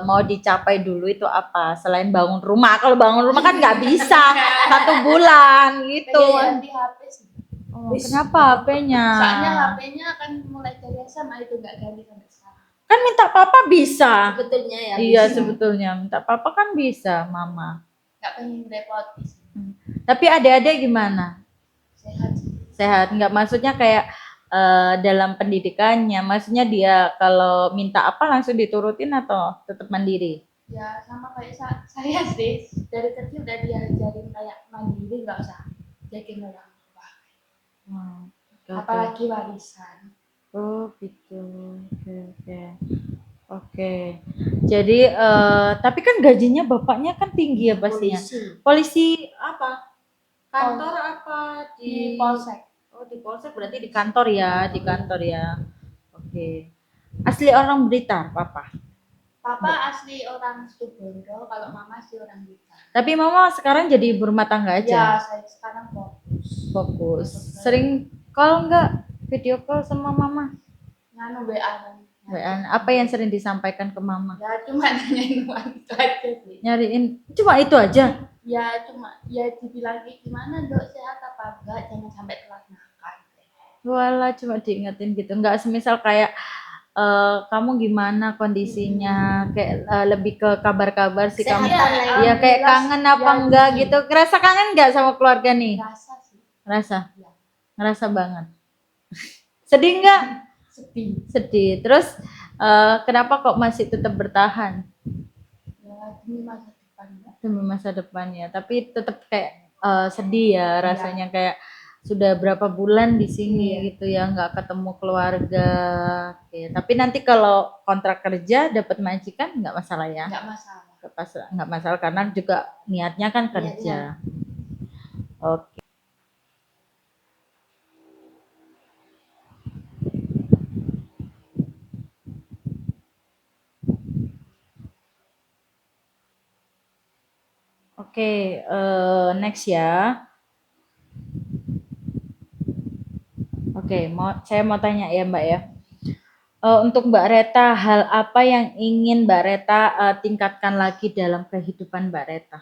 mau dicapai dulu itu apa? Selain bangun rumah, kalau bangun rumah kan nggak bisa 1 bulan gitu. Pengen ganti HP sih. Oh, kenapa HP-nya? Soalnya HP-nya kan mulai dari SMA itu nggak ganti sampai sekarang. Kan minta papa bisa. Sebetulnya ya. Iya, bisa. sebetulnya minta papa kan bisa, mama. Nggak pengen repot sih. Tapi adik-adik gimana? Sehat sih. Sehat, nggak maksudnya kayak dalam pendidikannya, maksudnya dia kalau minta apa langsung diturutin atau tetap mandiri? Ya sama kayak saya sih, dari kecil udah diajarin kayak mandiri, nggak usah jagain orang tua. Apalagi warisan. Oh gitu, oke. Jadi tapi kan gajinya bapaknya kan tinggi ya pastinya. Polisi apa? Kantor apa Di polsek. Oh, di polsek berarti di kantor ya, di kantor ya. Oke. Asli orang Blitar, papa. Papa asli orang Situbondo, kalau mama asli orang Blitar. Tapi mama sekarang jadi ibu rumah tangga aja. Ya, saya sekarang fokus. Fokus. Sering call nggak? Video call sama mama? Nganu WA. Apa yang sering disampaikan ke mama? Ya cuma nanyain uang itu aja sih. Nyariin cuma itu aja? Ya cuma ya dibilang gimana Dok, sehat apa enggak, jangan sampai telat makan. Walah, cuma diingetin gitu. Nggak semisal kayak kamu gimana kondisinya, kayak lebih ke kabar-kabar sih kamu. Ya kayak kangen apa enggak gitu. Ngerasa kangen enggak sama keluarga nih? Rasa sih. Ngerasa? Ya. Ngerasa banget. Sedih enggak? Sedih. Terus kenapa kok masih tetap bertahan? Ya demi masa depan. Demi masa depan ya. Tapi tetap kayak sedih ya rasanya, kayak sudah berapa bulan di sini gitu ya, nggak ketemu keluarga. Oke. Tapi nanti kalau kontrak kerja dapat majikan nggak masalah ya? Nggak masalah. Nggak masalah karena juga niatnya kan kerja. Oke. Oke, next ya. Oke, saya mau tanya ya Mbak ya. Untuk Mbak Reta, hal apa yang ingin Mbak Reta tingkatkan lagi dalam kehidupan Mbak Reta?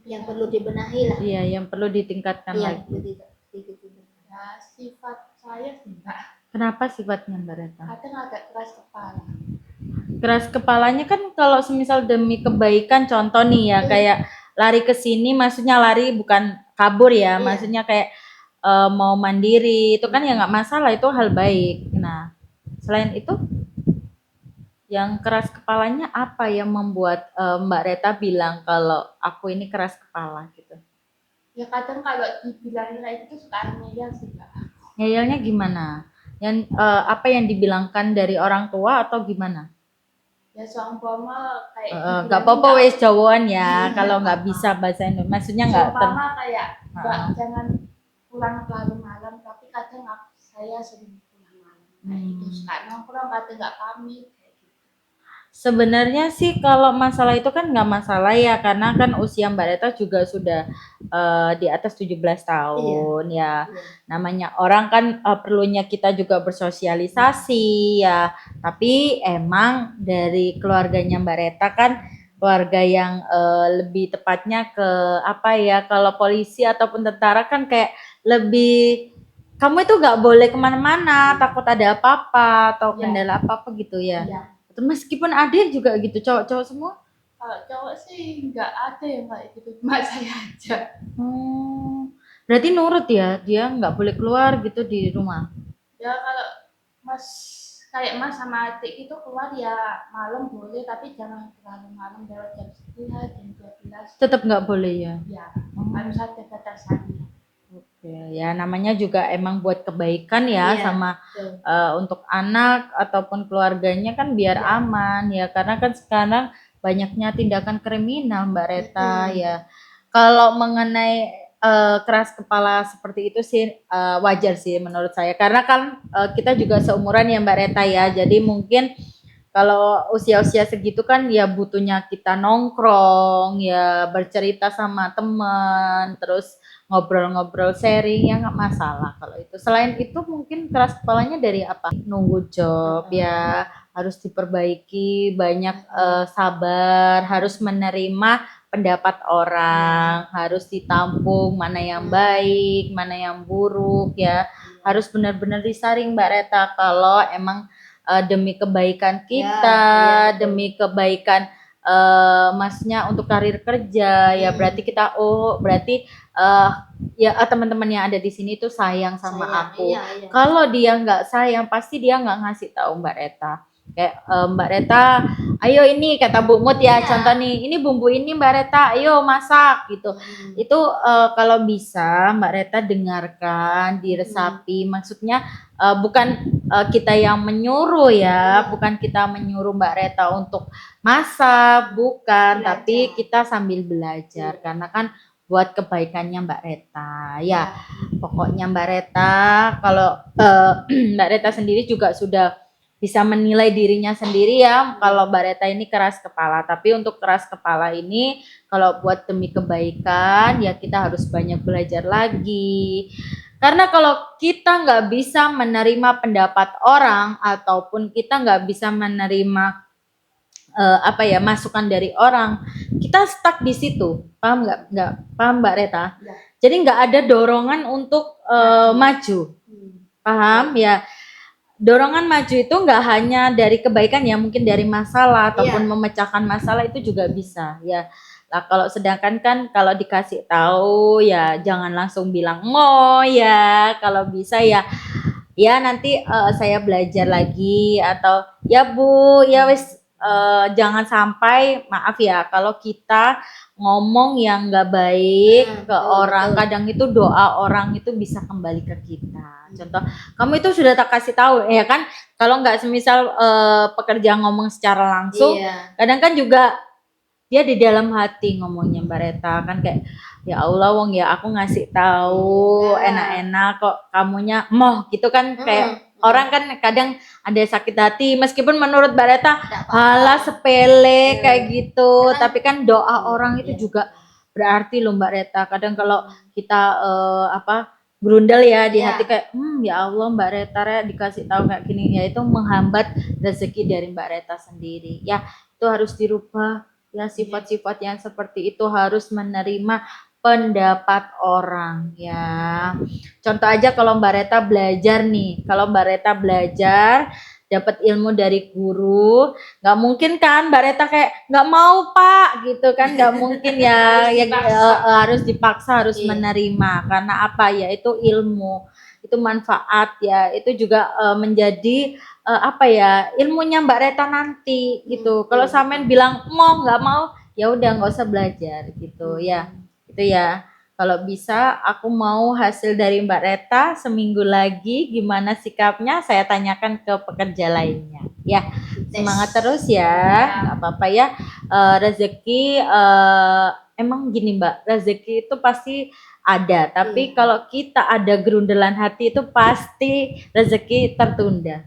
Yang perlu dibenahi lah. Iya, yang perlu ditingkatkan lagi. Ya sifat saya sih Mbak. Kenapa sifatnya Mbak Reta? Kadang agak keras kepala. Keras kepalanya kan kalau semisal demi kebaikan, contoh nih ya, kayak lari ke sini, maksudnya lari bukan kabur ya, maksudnya kayak mau mandiri, itu kan ya nggak masalah, itu hal baik. Nah, selain itu, yang keras kepalanya apa yang membuat Mbak Reta bilang kalau aku ini keras kepala gitu? Ya kadang kalau dibilangin kayak gitu suka ngeyel sih Mbak. Ngeyelnya gimana? Yang apa yang dibilangkan dari orang tua atau gimana? Ya seumpama kayak Nggak apa-apa wes Jawaan ya, kalau nggak bisa bahasa Indonesia, maksudnya nggak. Seumpama kayak Mbak jangan pulang terlalu malam, tapi kadang saya sering pulang malam. Nah itu suka nongkrong, kadang nggak pamit. Sebenarnya sih kalau masalah itu kan nggak masalah ya, karena kan usia Mbak Reta juga sudah di atas 17 tahun ya. Iya. Namanya orang kan perlunya kita juga bersosialisasi ya. Tapi emang dari keluarganya Mbak Reta kan keluarga yang lebih tepatnya ke apa ya, kalau polisi ataupun tentara kan kayak lebih kamu itu nggak boleh kemana-mana, takut ada apa-apa atau Iya. kendala apa-apa gitu ya. Iya. Meskipun ada juga gitu cowok-cowok semua. Kalau cowok sih nggak ada ya mbak gitu, cuma saya aja. Berarti nurut ya, dia nggak boleh keluar gitu di rumah. Ya kalau mas kayak mas sama adik itu keluar ya malam boleh, tapi jangan terlalu malam lewat jam 11 jam 12. Tetap nggak boleh ya. Ya harus ada batasannya. Oke, ya namanya juga emang buat kebaikan ya, Iya, sama betul. untuk anak ataupun keluarganya kan biar Iya. aman ya, karena kan sekarang banyaknya tindakan kriminal Mbak Reta Mm-mm. ya. Kalau mengenai keras kepala seperti itu sih wajar sih menurut saya, karena kan kita juga seumuran ya Mbak Reta ya, jadi mungkin kalau usia-usia segitu kan ya butuhnya kita nongkrong ya, bercerita sama teman, terus ngobrol-ngobrol sharing ya, nggak masalah kalau itu. Selain itu mungkin keras kepalanya dari apa? Nunggu job ya, harus diperbaiki, banyak sabar, harus menerima pendapat orang, harus ditampung mana yang baik, mana yang buruk ya. Harus benar-benar disaring Mbak Reta kalau emang demi kebaikan kita, Ya, betul. demi kebaikan masnya untuk karir kerja ya, berarti kita berarti ya teman-teman yang ada di sini tuh sayang sama Sayang, aku. iya, iya. Kalau dia nggak sayang pasti dia nggak ngasih tahu Mbak Reta. Kayak Mbak Reta, ayo ini kata Bu Mut ya, Iya. contoh nih, ini bumbu ini Mbak Reta, ayo masak gitu. Itu kalau bisa Mbak Reta dengarkan, diresapi, maksudnya bukan kita yang menyuruh ya, bukan kita menyuruh Mbak Reta untuk masak, bukan, Belajar. tapi kita sambil belajar karena kan buat kebaikannya Mbak Reta ya. Pokoknya Mbak Reta, kalau Mbak Reta sendiri juga sudah bisa menilai dirinya sendiri ya, kalau Mbak Reta ini keras kepala. Tapi untuk keras kepala ini kalau buat demi kebaikan ya kita harus banyak belajar lagi. Karena kalau kita nggak bisa menerima pendapat orang ataupun kita nggak bisa menerima apa ya, masukan dari orang, kita stuck di situ. Paham nggak paham Mbak Reta? Ya. Jadi nggak ada dorongan untuk maju. Paham ya? Dorongan maju itu nggak hanya dari kebaikan ya, mungkin dari masalah ataupun memecahkan masalah itu juga bisa ya. Nah, kalau sedangkan kan kalau dikasih tahu ya jangan langsung bilang mau ya, kalau bisa ya nanti saya belajar lagi, atau ya Bu ya wis jangan sampai, maaf ya kalau kita ngomong yang nggak baik ke orang, kadang itu doa orang itu bisa kembali ke kita. Contoh, kamu itu sudah tak kasih tahu ya kan, kalau nggak semisal pekerja ngomong secara langsung, kadang kan juga dia di dalam hati ngomongnya Mbak Reta kan kayak, ya Allah wong ya aku ngasih tahu enak-enak kok kamunya moh gitu kan, kayak orang kan kadang ada sakit hati meskipun menurut Mbak Reta halah sepele kayak gitu, tapi kan doa orang itu juga berarti loh Mbak Reta. Kadang kalau kita berundal ya di hati kayak ya Allah Mbak Reta dikasih tahu kayak gini ya, itu menghambat rezeki dari Mbak Reta sendiri ya. Itu harus dirubah ya, sifat-sifat yang seperti itu harus menerima pendapat orang ya. Contoh aja kalau Mbak Reta belajar nih, kalau Mbak Reta belajar dapat ilmu dari guru, nggak mungkin kan Mbak Reta kayak nggak mau Pak gitu kan, nggak mungkin ya. Harus dipaksa, harus menerima, karena apa ya, itu ilmu, itu manfaat ya, itu juga menjadi apa ya, ilmunya Mbak Reta nanti gitu. Kalau sampean bilang mau nggak mau ya udah nggak usah belajar gitu ya. Itu ya, kalau bisa aku mau hasil dari Mbak Reta seminggu lagi, gimana sikapnya saya tanyakan ke pekerja lainnya ya. Semangat terus ya, nggak apa-apa ya. Rezeki emang gini Mbak, rezeki itu pasti ada, tapi kalau kita ada gerundelan hati itu pasti rezeki tertunda.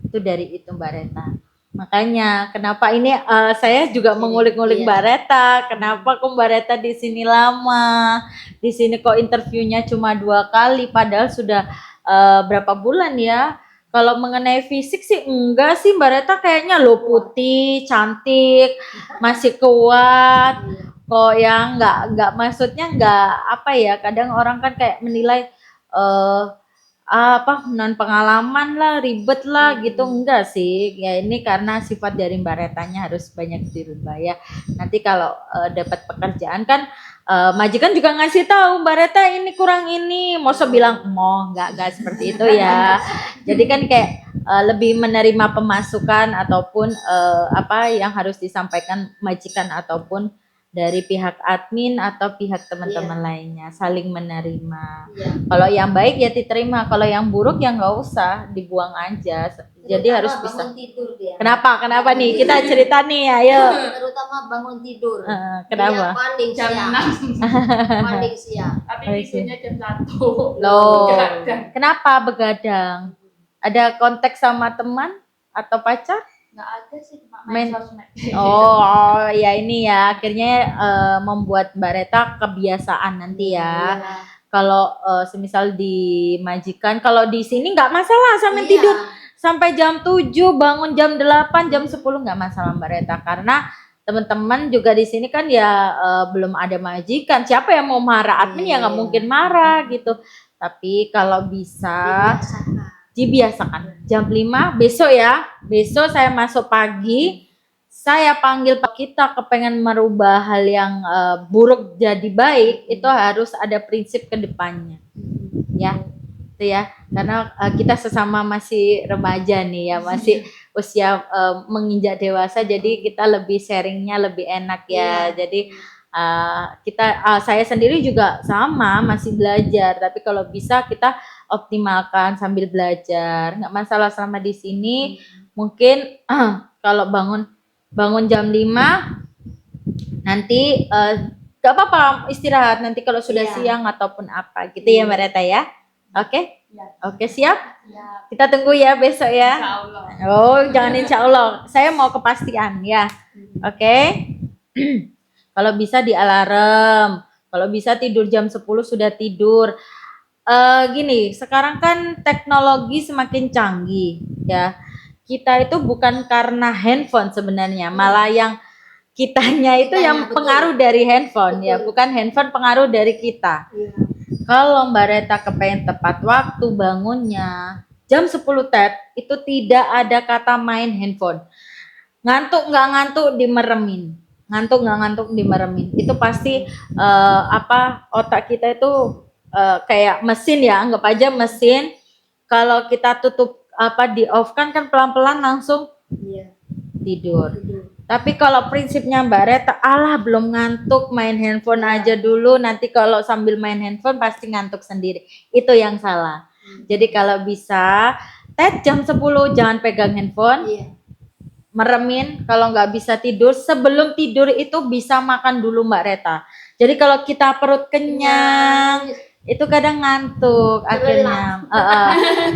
Itu dari itu Mbak Reta. Makanya kenapa ini saya juga mengulik-ngulik Iya. Mbak Reta. Kenapa kok Mbak Reta di sini lama? Di sini kok interviewnya cuma 2 kali, padahal sudah berapa bulan ya? Kalau mengenai fisik sih enggak sih Mbak Reta, kayaknya lo putih, cantik, masih kuat. Kok yang nggak maksudnya nggak apa ya? Kadang orang kan kayak menilai eh apa non pengalaman lah, ribet lah gitu, enggak sih ya. Ini karena sifat dari Mbak Retanya harus banyak dirubah ya. Nanti kalau dapat pekerjaan kan majikan juga ngasih tahu Mbak Reta ini kurang ini, mau bilang mau nggak seperti itu ya. Jadi kan kayak lebih menerima pemasukan ataupun apa yang harus disampaikan majikan ataupun dari pihak admin atau pihak teman-teman lainnya, saling menerima. Kalau yang baik ya diterima, kalau yang buruk ya nggak usah, dibuang aja. Jadi Terutama harus bangun bisa. tidur dia. Kenapa nih? Kita cerita nih, ayo. Terutama bangun tidur. Kenapa? Dia paling Jam siang. 6. Paling siang. Tapi Oh, iya. tidurnya jam 1. Loh, Begadang. kenapa begadang? Ada konteks sama teman atau pacar? Nggak ada sih, cuma Main. main sosmed. Oh, ya ini ya, akhirnya membuat Mbak Reta kebiasaan nanti ya. Iya. Kalau semisal di majikan, kalau di sini nggak masalah sampai Iya. tidur sampai jam 7, bangun jam 8, jam 10 nggak masalah Mbak Reta, karena teman-teman juga di sini kan ya belum ada majikan. Siapa yang mau marah? Admin ya nggak mungkin marah gitu. Tapi kalau bisa dibiasakan jam 5 besok ya. Besok saya masuk pagi, saya panggil Pak, kita kepengen merubah hal yang buruk jadi baik, itu harus ada prinsip ke depannya. Ya. Itu ya. Karena kita sesama masih remaja nih ya, masih usia menginjak dewasa, jadi kita lebih sharingnya lebih enak ya. Jadi saya sendiri juga sama masih belajar, tapi kalau bisa kita optimalkan sambil belajar, nggak masalah selama di sini. Mungkin kalau bangun jam 5 nanti gak apa-apa istirahat nanti kalau sudah siang ataupun apa gitu ya Mbak Reta ya. Oke? Oke, siap? Ya, Kita tunggu ya besok ya. insya Allah. Oh, jangan insya Allah. Saya mau kepastian ya. Oke? Kalau bisa di alarm. Kalau bisa tidur jam 10 sudah tidur. Gini, sekarang kan teknologi semakin canggih ya. Kita itu bukan karena handphone sebenarnya, malah yang kitanya itu yang pengaruh dari handphone ya, bukan handphone pengaruh dari kita. Kalau Mbak Reta kepengen tepat waktu bangunnya jam 10 tet, itu tidak ada kata main handphone. Ngantuk nggak ngantuk dimeremin, ngantuk nggak ngantuk dimeremin. Itu pasti otak kita itu kayak mesin ya, anggap aja mesin. Kalau kita tutup di off kan pelan-pelan langsung tidur. Tapi kalau prinsipnya Mbak Reta, belum ngantuk, main handphone aja dulu, nanti kalau sambil main handphone pasti ngantuk sendiri. Itu yang salah. Jadi kalau bisa jam 10 jangan pegang handphone. Meremin, kalau nggak bisa tidur, sebelum tidur itu bisa makan dulu Mbak Reta. Jadi kalau kita perut kenyang, itu kadang ngantuk akhirnya.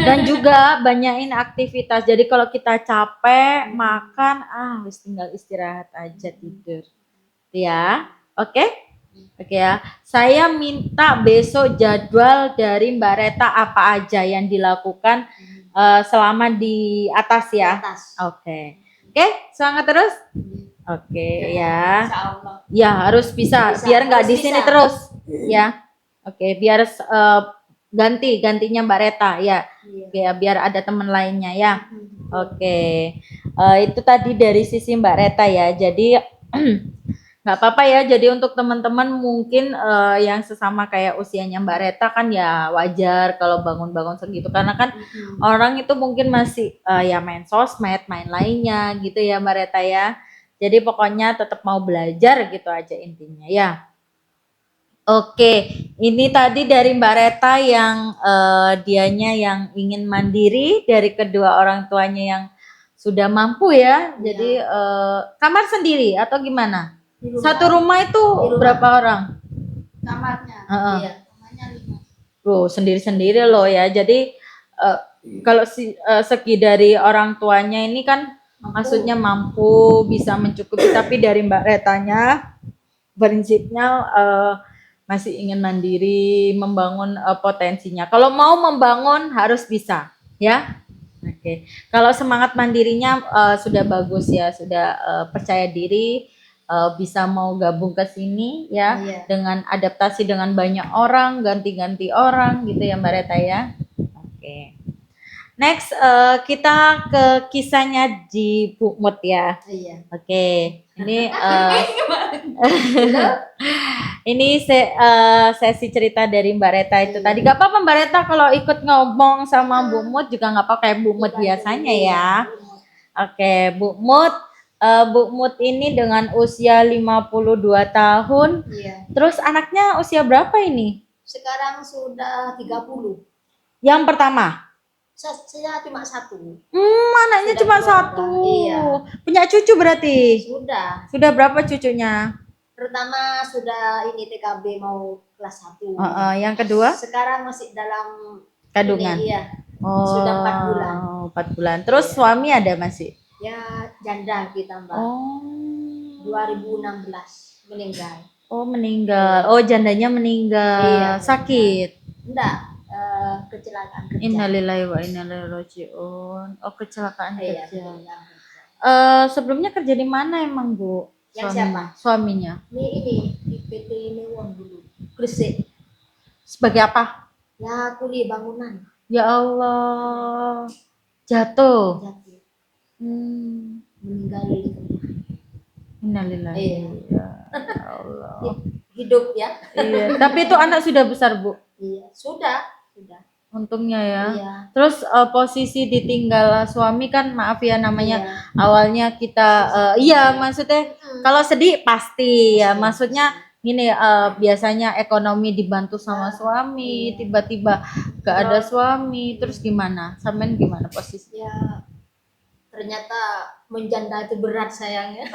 Dan juga banyakin aktivitas. Jadi kalau kita capek makan, harus tinggal istirahat aja, tidur. Ya, oke? Oke ya. Saya minta besok jadwal dari Mbak Reta apa aja yang dilakukan selama di atas ya. Oke. Oke, semangat terus. Oke ya. Insya Allah. Ya harus bisa biar nggak di sini terus ya. Oke, biar gantinya Mbak Reta ya. Ya biar ada teman lainnya ya. Oke. Itu tadi dari sisi Mbak Reta ya. Jadi nggak apa-apa ya. Jadi untuk teman-teman mungkin yang sesama kayak usianya Mbak Reta kan ya wajar kalau bangun-bangun segitu, karena kan orang itu mungkin masih ya main sosmed, main lainnya gitu ya Mbak Reta ya. Jadi pokoknya tetap mau belajar gitu aja intinya ya. Oke, ini tadi dari Mbak Reta yang dianya yang ingin mandiri dari kedua orang tuanya yang sudah mampu ya. Jadi kamar sendiri atau gimana? Satu rumah itu berapa orang? Kamarnya. Kamarnya 5. Loh, sendiri-sendiri loh ya. Jadi kalau segi dari orang tuanya ini kan maksudnya mampu bisa mencukupi, tapi dari Mbak Retanya prinsipnya masih ingin mandiri, membangun potensinya. Kalau mau membangun harus bisa, ya. Oke. Kalau semangat mandirinya sudah bagus ya, sudah percaya diri, bisa mau gabung ke sini ya, Iya. dengan adaptasi dengan banyak orang, ganti-ganti orang gitu ya Mbak Reta ya. Oke. Next kita ke kisahnya di Bu Mut ya. Iya. Oke. Ini ini sesi cerita dari Mbak Reta itu tadi. Gak apa-apa Mbak Reta kalau ikut ngomong sama Bu Mut juga gak apa-apa, kayak Bu Mut biasanya ya. Oke, Bu Mut. Bu Mut ini dengan usia 52 tahun. Iya. Terus anaknya usia berapa ini? Sekarang sudah 30. Yang pertama? Saya cuma satu. Anaknya Sudah cuma keluarga, satu. iya. Punya cucu berarti? Sudah. Sudah berapa cucunya? Pertama sudah ini TKB mau kelas 1. Yang kedua? Sekarang masih dalam Kandungan. Ini, iya. Oh, Sudah 4 bulan. 4 bulan. Terus Iya. suami ada masih? Ya janda kita Mbak. Oh. 2016 meninggal. Oh, meninggal. Oh, jandanya meninggal. Iya, Sakit. Enggak, kecelakaan kerja. Innalillahi wa inna ilaihi rajiun. Oh, kecelakaan Iya, kerja. kecelakaan kerja. Sebelumnya kerja di mana emang, Bu? Yang Suaminya? siapa? Suaminya. Ini di PT Newon dulu. Gresik. Sebagai apa? Ya kuli bangunan. Ya Allah. Jatuh. Jatuh. Innalillahi. Meninggal di rumah. Iya. Ya Allah. Hidup ya. Iya, tapi itu anak sudah besar, Bu. Iya, sudah. Untungnya ya. Iya. Terus posisi ditinggal suami kan, maaf ya namanya Iya. awalnya kita iya maksudnya kalau sedih pasti ya, maksudnya gini biasanya ekonomi dibantu sama suami, tiba-tiba gak ada suami, terus gimana? Sampean gimana posisi? Ya ternyata menjanda itu berat sayangnya.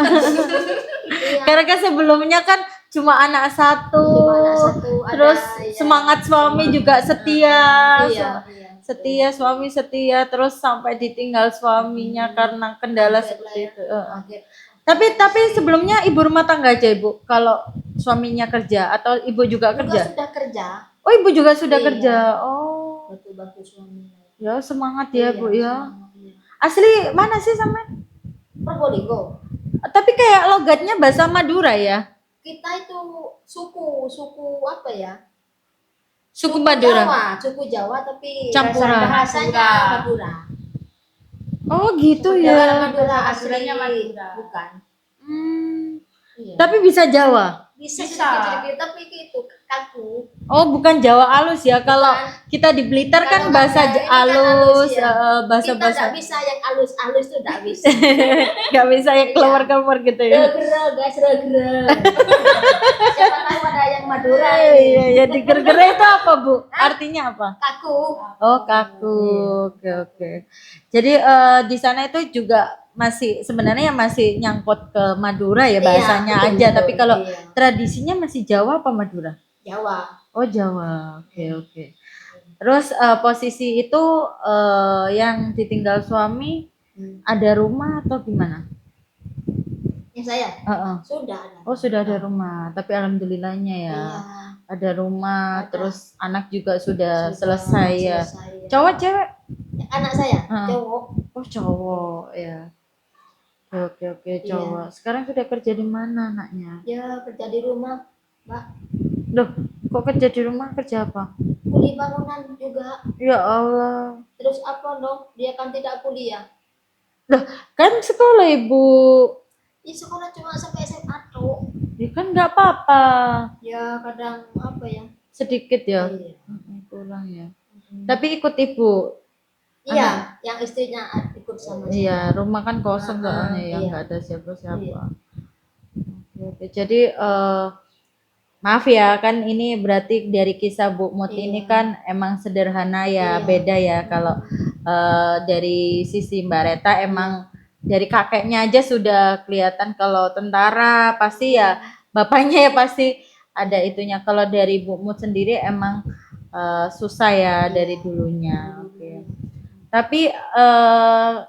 Iya. Karena kan sebelumnya kan cuma anak satu, Cuma anak satu, terus ada, semangat suami juga setia, Iya. setia suami setia, terus sampai ditinggal suaminya karena kendala seperti itu. Tapi sebelumnya ibu rumah tangga aja Ibu, kalau suaminya kerja atau ibu juga kerja? Sudah kerja. Oh ibu juga sudah Iya. kerja. Oh Bantu-bantu suami. ya semangat ya Bu ya. Semangat, iya. Asli mana sih sama? Probolinggo. Tapi kayak logatnya bahasa Madura ya? Kita itu suku apa ya? Suku Madura. Suku Jawa tapi Campuran. bahasanya Madura. Oh gitu Bukan ya. Madura Aslinya asli Madura. bukan. Iya. Tapi bisa Jawa. bisa Bisa. sedikit-sedikit tapi itu kaku. Oh bukan Jawa halus ya. Kalau kita di Blitar kan Kalau bahasa Madura ini kan halus, halus, ya. Kita bahasa-bahasa tidak bisa yang halus-halus itu tidak bisa. nggak bisa yang keluar-keluar gitu ya. Regera guys, regera. Siapa tahu ada yang Madura Iya, ini. ya diger-gere itu apa Bu? Artinya apa? Kaku. Oh kaku, oke. Jadi di sana itu juga masih sebenarnya masih nyangkut ke Madura ya bahasanya Iya, aja. betul, Tapi kalau iya. tradisinya masih Jawa apa Madura? Jawa. Oh Jawa, oke. Terus posisi itu yang ditinggal suami ada rumah atau gimana? Yang saya sudah ada. Oh sudah ada rumah, tapi alhamdulillahnya ya. Iya. Ada rumah, Ada. terus anak juga sudah selesai ya. Selesai, ya. Cowok cewek? Anak saya Heeh. cowok. Oh cowok ya. Oke Iya. cowok. Sekarang sudah kerja di mana anaknya? Ya kerja di rumah, Mbak. Loh, kok kerja di rumah, kerja apa? Kuli bangunan juga. Ya Allah. Terus apa dong? Dia kan tidak kuliah. Loh, kan sekolah Ibu. Ya sekolah cuma sampai SMA tuh. Ya kan nggak apa-apa. Ya kadang apa ya? Sedikit ya. Iya. Kurang ya. Tapi ikut Ibu. Iya, yang istrinya ikut sama saya. Iya, rumah kan kosong soalnya ya, iya. nggak ada siapa-siapa. Iya. Oke. Jadi maaf ya, kan ini berarti dari kisah Bu Mut Iya. ini kan emang sederhana ya, Iya. beda ya. Kalau dari sisi Mbak Reta emang dari kakeknya aja sudah kelihatan kalau tentara pasti ya bapaknya ya pasti ada itunya. Kalau dari Bu Mut sendiri emang susah ya dari dulunya. Oke. Tapi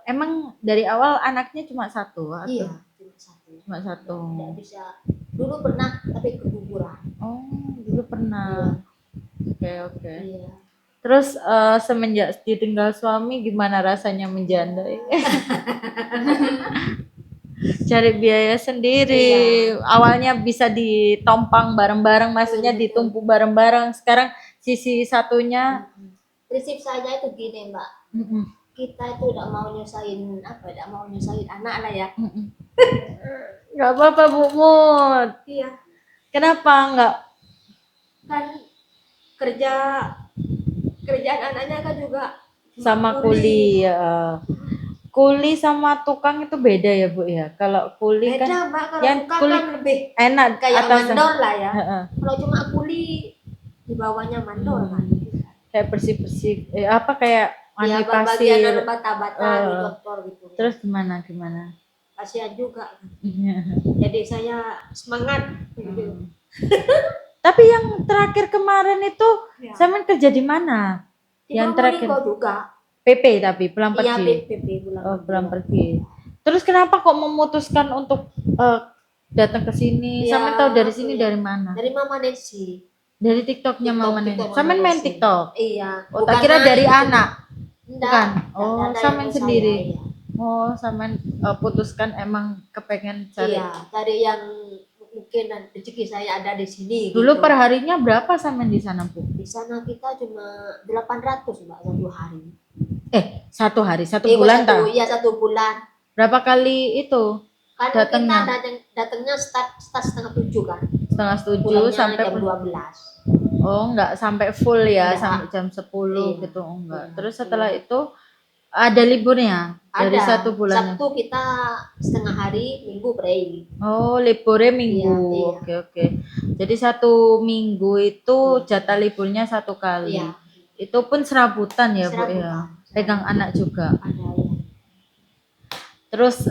emang dari awal anaknya cuma satu atau Iya, cuma cuma satu. satu? Nggak bisa. Dulu pernah tapi keguguran. Oh, dulu pernah. Oke. Iya. Terus semenjak ditinggal suami gimana rasanya menjanda? Cari biaya sendiri. Awalnya bisa ditompang bareng-bareng, maksudnya Betul. ditumpuk bareng-bareng. Sekarang sisi satunya Prinsip saya itu gini, Mbak. Kita itu tidak mau nyusahin anak lah ya. Nggak apa-apa Bu Mut. Iya. Kenapa nggak? Kan kerjaan anaknya kan juga Sama kuli ya. Kuli sama tukang itu beda ya Bu ya. Kalau kuli beda, kan Mbak. Kalau yang tukang kuli kan lebih enak kayak atas. mandor lah ya. Heeh. Kalau cuma kuli di bawahnya mandor kan. Kayak bersih-bersih apa kayak Ya, mandi bagian pasir. bata-bata di dokter gitu. Terus gimana? Kasihan juga. Jadi saya semangat gitu. Tapi yang terakhir kemarin itu Ya. Samen kerja di mana? Di Yang terakhir Probolinggo juga. PP tapi pulang Iya, pergi. PP pulang. Oh, pulang pergi. Terus kenapa kok memutuskan untuk datang ke sini? Ya, Samen tahu dari sini ya. dari mana? Dari Mama Nancy. Dari TikToknya Mama Neni. Samen main TikTok. Iya. Oh, tak kira dari anak. Enggak. Bukan. Oh, Ada Samen yang sendiri. saya, iya. Oh, Samen putuskan emang kepengen cari. Iya, cari yang mungkin rezeki saya ada di sini. Dulu gitu. perharinya berapa Samen di sana, Bu? Di sana kita cuma 800, Mbak, satu hari. Satu hari, satu bulan tak? Iya, 1 bulan. Berapa kali itu? Kan Datangnya? kita datangnya start 6:30 kan. Setengah 7 Pulangnya sampai jam 12. Oh, enggak sampai full ya, Enggak. sampai jam 10 Iya. gitu, enggak. Iya. Terus setelah itu ada liburnya dari Ada. 1 bulan. Sabtu kita setengah hari, Minggu break. Oh, liburnya minggu. Iya. Oke. Jadi 1 minggu itu jatah liburnya 1 kali. Iya. Itu pun serabutan ya, Bu ya. Serabutan. Pegang anak juga. Ada ya. Terus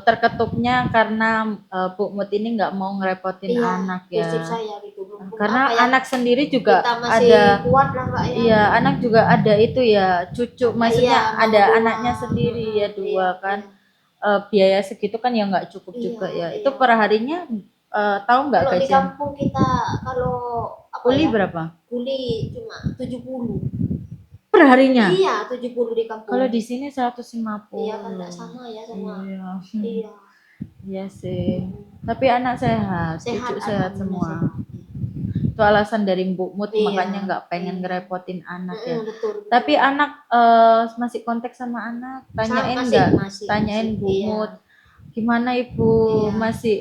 terketuknya karena Bu Mut ini nggak mau ngerepotin anak ya. Prinsip saya gitu. Karena Apa ya, anak sendiri juga kita masih ada. kuat lah, Mbak ya. Iya, anak juga ada itu ya, cucu. Maksudnya Iya, ada mau anaknya dua. sendiri ya, 2 Iya, kan. iya. Biaya segitu kan ya nggak cukup Iya, juga ya. iya. Itu per harinya tahu nggak Kalau di gajian? kampung kita kalau apa Kuli ya, berapa? kuli cuma 70. Per harinya? Iya, 70 di kampung. Kalau di sini 150. Iya kan enggak sama ya sama. Iya. Iya. Iya sih. Tapi anak sehat, cucu sehat semua. sehat. Itu alasan dari Mbok Mut Iya. makanya nggak pengen ngerepotin anak ya. Betul. Tapi anak masih kontak sama anak, tanyain Masih, nggak? masih, Tanyain masih. Bu Iya. Mut, gimana Ibu Iya. masih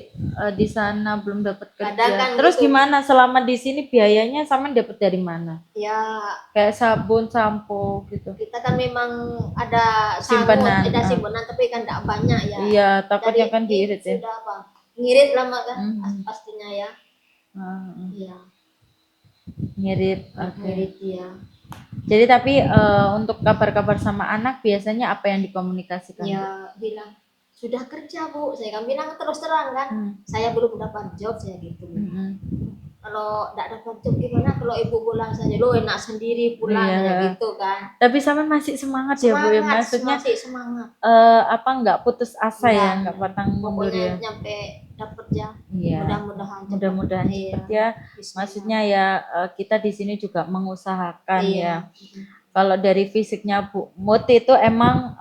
di sana belum dapat kerja. Kadang kan Terus gitu. gimana selama di sini biayanya sama dapat dari mana? Ya, Kayak sabun, sampo gitu. kita kan memang ada Simpanan, ada simpanan tapi kan enggak banyak ya. Iya, takutnya Jadi, kan diirit ya. Sudah apa? Ngirit lah Mbak, kan pastinya ya. Iya. Ngirit. Oke. Ngirit ya. Jadi tapi untuk kabar-kabar sama anak biasanya apa yang dikomunikasikan? Ya bilang sudah kerja Bu, saya kan bilang terus terang kan, saya belum dapat job saya gitu. Kalau tidak dapat job gimana kalau ibu pulang saja, lo enak sendiri pulang ya gitu kan. Tapi sama masih semangat ya Bu ya, maksudnya masih semangat. Apa nggak putus asa ya, nggak patang mundur ya. Pokoknya nyampe dapat ya. Iya. Mudah-mudahan cepat ya. Maksudnya ya kita di sini juga mengusahakan ya. Kalau dari fisiknya Bu Mut itu emang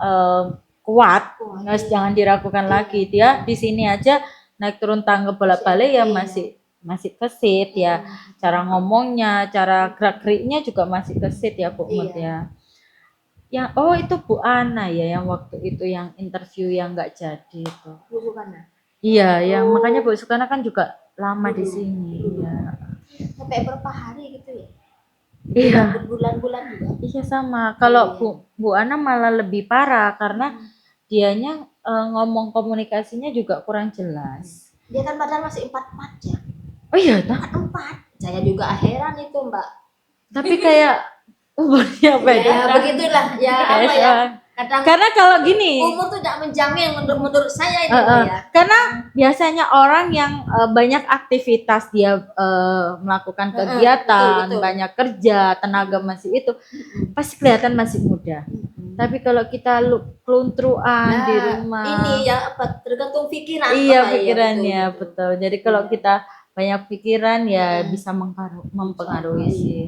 kuat, jangan diragukan lagi. Dia di sini aja naik turun tangga bolak-balik ya masih kesit ya. Cara ngomongnya, cara gerak-geriknya juga masih kesit ya Bu Mut ya. Yang itu Bu Ana ya yang waktu itu yang interview yang nggak jadi itu. Bu Sukana. Iya, yang makanya Bu Sukana kan juga lama di sini. Iya. Sampai berapa hari gitu ya? Iya. Berbulan-bulan juga. Iya sama. Kalau Bu Ana malah lebih parah karena dianya ngomong komunikasinya juga kurang jelas. Dia kan padahal masih 4 ya. Oh iya, tak? 4. Saya juga heran itu Mbak. Tapi kayak umurnya beda. Ya begitulah ya apa ya. Karena kalau gini, umur tuh tidak menjamin menurut saya itu ya. Karena biasanya orang yang banyak aktivitas dia melakukan kegiatan, betul. banyak kerja, tenaga masih itu, pasti kelihatan masih muda. Tapi kalau kita keluntruan Nah, di rumah, ini ya apa tergantung pikiran iya Pak, ya, pikirannya betul. betul. Jadi kalau Iya. kita banyak pikiran ya Mm-mm. bisa mempengaruhi Iya. sih.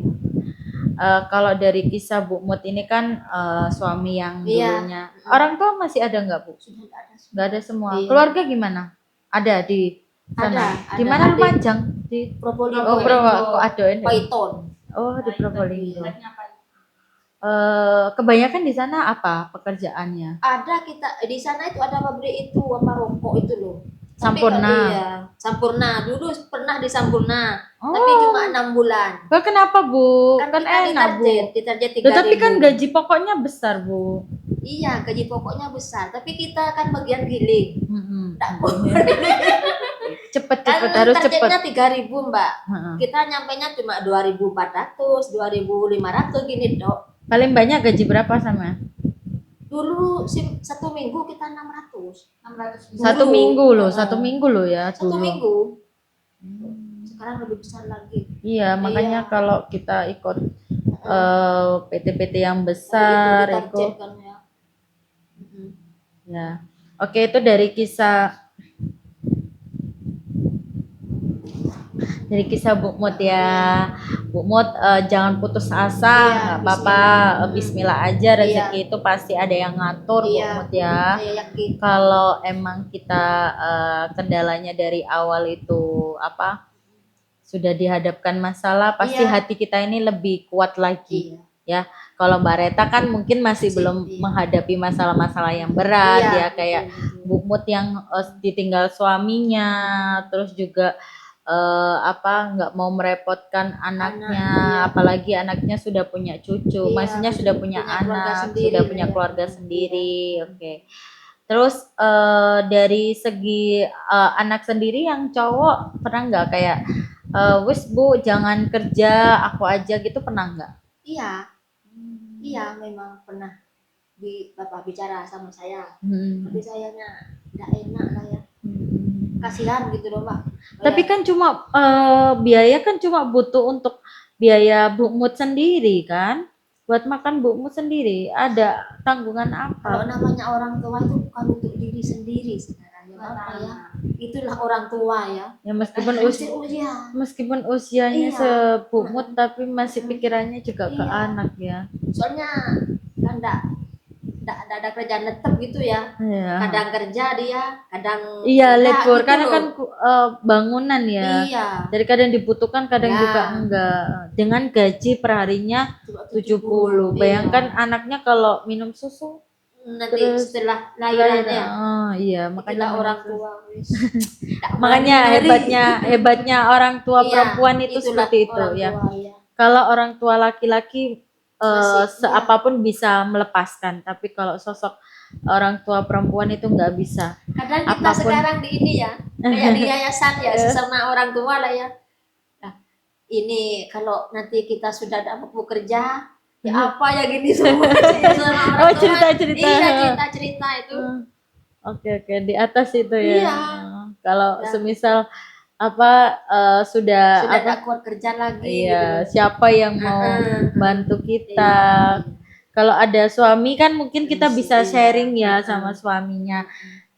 Kalau dari kisah Bu Mut ini kan suami yang Iya. dulunya, orang tua masih ada nggak Bu? Sudah nggak ada. Nggak ada semua. Iya. Keluarga gimana? Ada di sana. Ada, Di mana ada. Lumajang? Di Probolinggo. kok ada ini? Python. Oh di Probolinggo. Dekatnya apa? Kebanyakan di sana apa pekerjaannya? Ada kita di sana itu ada pabrik itu apa rokok itu loh. Tapi Sampurna. iya, Sampurna. Dulu pernah di Sampurna, Oh. tapi cuma 6 bulan. Kok kenapa Bu? Kan Kan kita enak Bu. ditarget Loh, tapi 3.000. kan gaji pokoknya besar Bu. Iya, gaji pokoknya besar, tapi kita kan bagian giling. Nggak Kan boleh. cepet harus cepet. targetnya 3.000 Mbak. Heeh. Kita nyampainya cuma 2.400, 2.500 gini dok. Paling banyak gaji berapa sama? Dulu 1 minggu kita 600. 600 Dulu. Satu minggu loh, Heeh. 1 minggu loh ya 1 dulu. minggu. Sekarang lebih besar lagi. Iya, makanya Iya. kalau kita ikut PT-PT yang Itu besar ditarget ikut kan ya. Mm-mm. ya. Oke, itu dari kisah Bu Mut ya. Bu Mut jangan putus asa, Iya, nggak apa-apa. Bismillah aja, rezeki itu pasti ada yang ngatur Bu Iya, Mut ya. saya yakin. Kalau emang kita kendalanya dari awal itu apa sudah dihadapkan masalah, pasti Iya. hati kita ini lebih kuat lagi. Iya. Kalau Mbak Reta kan mungkin masih belum iya. menghadapi masalah-masalah yang berat Iya, ya, kayak betul. Bu Mut yang ditinggal suaminya, terus juga nggak mau merepotkan anaknya, iya. apalagi anaknya sudah punya cucu, Iya, maksudnya sudah punya keluarga anak, sendiri, sudah punya iya. keluarga sendiri. Oke. Terus dari segi anak sendiri yang cowok pernah nggak kayak wis Bu jangan kerja aku aja gitu, pernah nggak? Iya. Iya, memang pernah Bapak bicara sama saya. Hmm. Tapi sayanya nggak enak lah ya. Kasihan gitu loh, Pak. Tapi kan cuma biaya kan cuma butuh untuk biaya Bu Mut sendiri kan, buat makan Bu Mut sendiri, ada tanggungan Kalau apa? namanya orang tua itu bukan untuk diri sendiri sebenarnya, Bapak ya. Itulah orang tua ya. Ya meskipun Usia. meskipun usianya Iya. seBu Mut tapi masih pikirannya juga ke Iya. anak ya. Soalnya kan enggak ada kerjaan tetap gitu ya. Iya. Kadang kerja dia, kadang Iya, enggak, libur gitu karena loh. kan bangunan ya. Iya. Dari kadang dibutuhkan, kadang Ya. juga enggak. Dengan gaji perharinya Cuma 70. Iya. Bayangkan anaknya kalau minum susu Nanti terus setelah lahirannya. Oh iya, Makanya makanya orang tua wis. makanya hebatnya orang tua Iya, perempuan itu itulah seperti itu orang ya. tua, ya. Kalau orang tua laki-laki Masih, seapapun bisa melepaskan, tapi kalau sosok orang tua perempuan itu nggak bisa. Kadang kita Apapun. sekarang di ini ya, kayak di yayasan ya, sesama orang tua lah ya. Nah, ini kalau nanti kita sudah dapat bekerja, ya apa ya gini semua sama orang Oh, tua. cerita-cerita. Iya, cerita-cerita itu. Oke, di atas itu ya. Iya. Kalau Ya. semisal sudah Sudah tidak kuat kerja lagi. iya, gitu. siapa yang mau bantu kita? Kalau ada suami kan mungkin kita bisa Iya. sharing ya sama suaminya.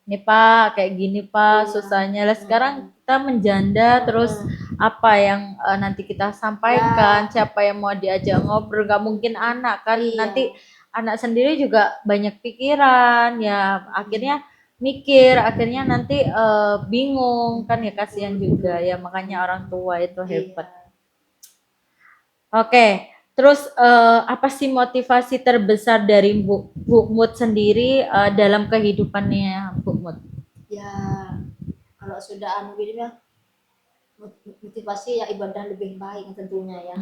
Nih Pak, kayak gini Pak, Iya. susahnya. Lah sekarang kita menjanda, terus apa yang nanti kita sampaikan, siapa yang mau diajak ngobrol, gak mungkin anak kan. Iya. Nanti anak sendiri juga banyak pikiran ya, akhirnya mikir, akhirnya nanti bingung kan ya, kasihan juga ya, makanya orang tua itu hebat. Oke, terus apa sih motivasi terbesar dari Bu Mut sendiri dalam kehidupannya Bu Mut? Ya, kalau sudah gini ya, motivasi ya ibadah lebih baik tentunya ya.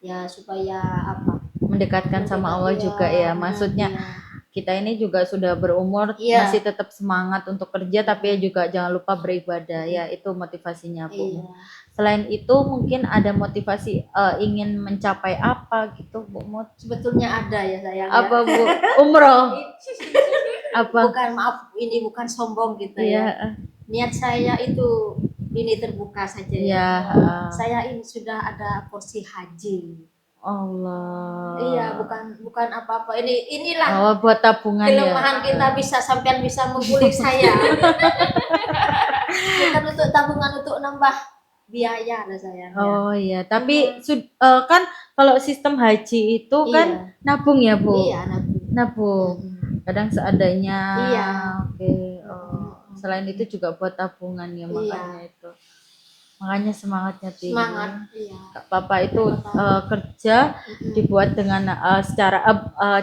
Ya supaya apa? Mendekatkan sama Allah juga ya. Maksudnya kita ini juga sudah berumur, masih tetap semangat untuk kerja, tapi ya juga jangan lupa beribadah ya, itu motivasinya Bu. Selain itu mungkin ada motivasi ingin mencapai apa gitu Bu Mut? Sebetulnya ada ya sayang. Apa Bu? Umroh? Apa? Bukan, maaf, ini bukan sombong gitu ya. Niat saya itu ini terbuka saja ya. Saya ini sudah ada porsi haji. Allah. Iya, bukan apa-apa. Inilah Oh, buat tabungan ya. kelemahan kita, sampean bisa mengkulik saya. Bukan untuk tabungan, untuk nambah biaya lah saya. Oh iya, tapi kan kalau sistem haji itu kan nabung ya, Bu? Iya, Nabung. Kadang seadanya. Iya. Oke. Selain itu juga buat tabungan ya, makanya itu. Makanya semangatnya tinggi. Semangat, iya. Kak Papa itu kerja dibuat dengan secara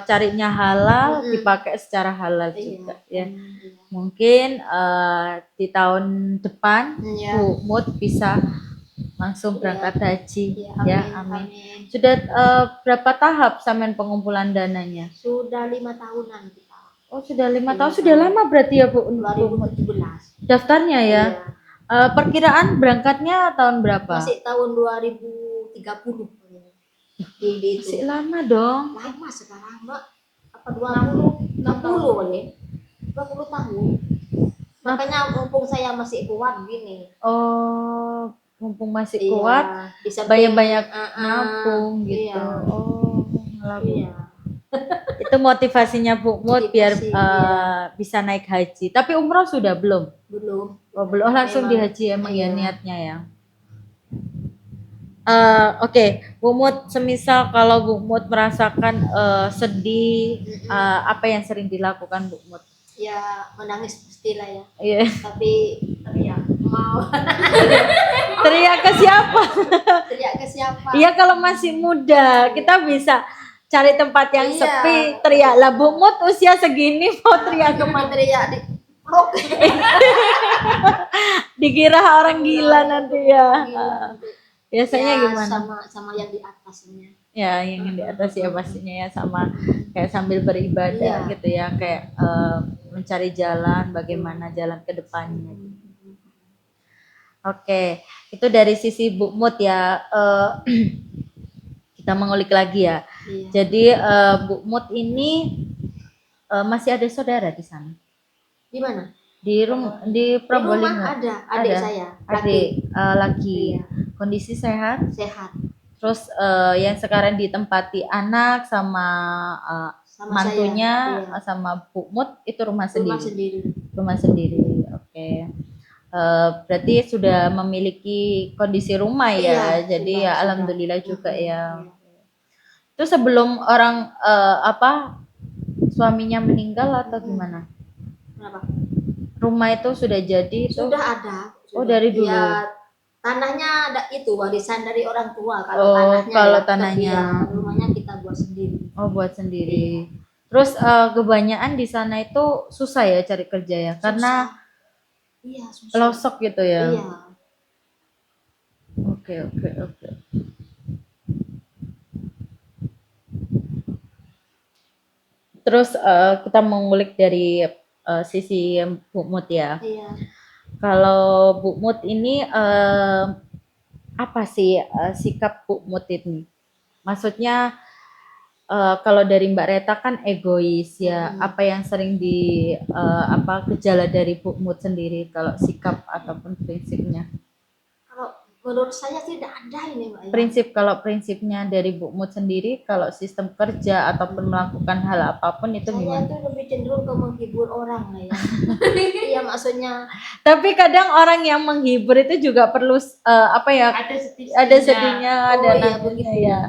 carinya halal, dipakai secara halal juga ya. Mungkin di tahun depan Bu Mut bisa langsung berangkat haji ya, amin. Sudah berapa tahap sampean pengumpulan dananya? Sudah 5 tahunan kita. Oh, sudah 5 tahun, sudah lama berarti ya Bu? 2017. Daftarnya ya? Perkiraan berangkatnya tahun berapa? Masih tahun 2030. Masih lama dong. Lama sekarang, Mbak. Apa 20, 60 kali? 20 tahun. Makanya mumpung saya masih kuat gini. Oh, mumpung masih kuat, banyak-banyak nabung gitu. Oh, iya. Itu motivasinya Bu Mut biar bisa naik haji. Tapi umroh sudah belum? Belum. Oh, belum, langsung di haji emang ya niatnya ya. Oke, Bu Mut, semisal kalau Bu Mut merasakan sedih, apa yang sering dilakukan Bu Mut? Ya menangis pastilah ya. Iya. Tapi ya mau. Teriak ke siapa? Teriak ke siapa? Iya, kalau masih muda kita bisa cari tempat yang sepi, teriaklah. Bu Mut usia segini mau teriak kemana? Teriak di blok. Dikira orang gila nanti ya. Biasanya ya, gimana? Sama yang di atasnya. Ya, yang di atas ya pastinya ya, sama kayak sambil beribadah gitu ya, kayak mencari jalan, bagaimana jalan ke depannya. Oke, itu dari sisi Bu Mut ya. Kita mengulik lagi ya. Jadi Bu Mut ini masih ada saudara di sana? Di mana? Di Probolinggo. Ada adik saya. Adik laki. Kondisi sehat? Sehat. Terus yang sekarang ditempati anak sama mantunya saya, sama Bu Mut itu rumah sendiri. Rumah sendiri. Oke. Berarti sudah memiliki kondisi rumah ya. Jadi ya alhamdulillah juga ya. Itu sebelum orang suaminya meninggal atau gimana? Kenapa? Rumah itu sudah jadi? Sudah ada. Oh, dari dulu. Ya, tanahnya ada itu warisan dari orang tua. Kalau tanahnya rumahnya kita buat sendiri. Oh, buat sendiri. Terus kebanyakan di sana itu susah ya cari kerja ya, karena susah. Pelosok gitu ya. Iya. Oke. Terus kita mengulik dari sisi Bu Mut ya. Iya. Kalau Bu Mut ini apa sih sikap Bu Mut ini? Maksudnya kalau dari Mbak Reta kan egois ya. Apa yang sering gejala dari Bu Mut sendiri kalau sikap ataupun prinsipnya? Menurut saya tidak ada ini Mbak. Prinsipnya dari Bu Mut sendiri kalau sistem kerja ataupun melakukan hal apapun itu gimana? Saya itu lebih cenderung ke menghibur orang lah ya. Iya maksudnya. Tapi kadang orang yang menghibur itu juga perlu ada sedihnya, ada nantinya ya.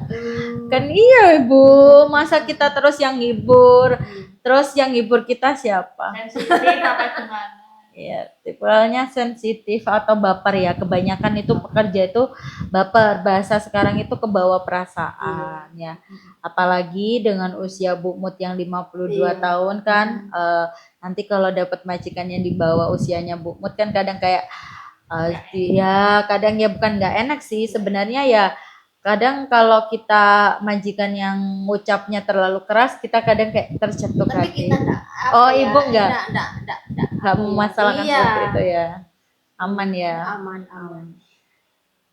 Kan iya Ibu, masa kita terus yang hibur, terus yang hibur kita siapa? Sensitif apa gimana? Ya, tipenya sensitif atau baper ya. Kebanyakan itu pekerja itu baper. Bahasa sekarang itu kebawa perasaan ya. Apalagi dengan usia Bu Mut yang 52 tahun kan. Nanti kalau dapat majikan yang di bawah usianya Bu Mut kan kadang kayak kadang ya bukan nggak enak sih sebenarnya ya. Kadang kalau kita majikan yang ngucapnya terlalu keras, kita kadang kayak tercetuk hati. Ibu enggak memasalahkan seperti itu ya. Aman ya. Aman.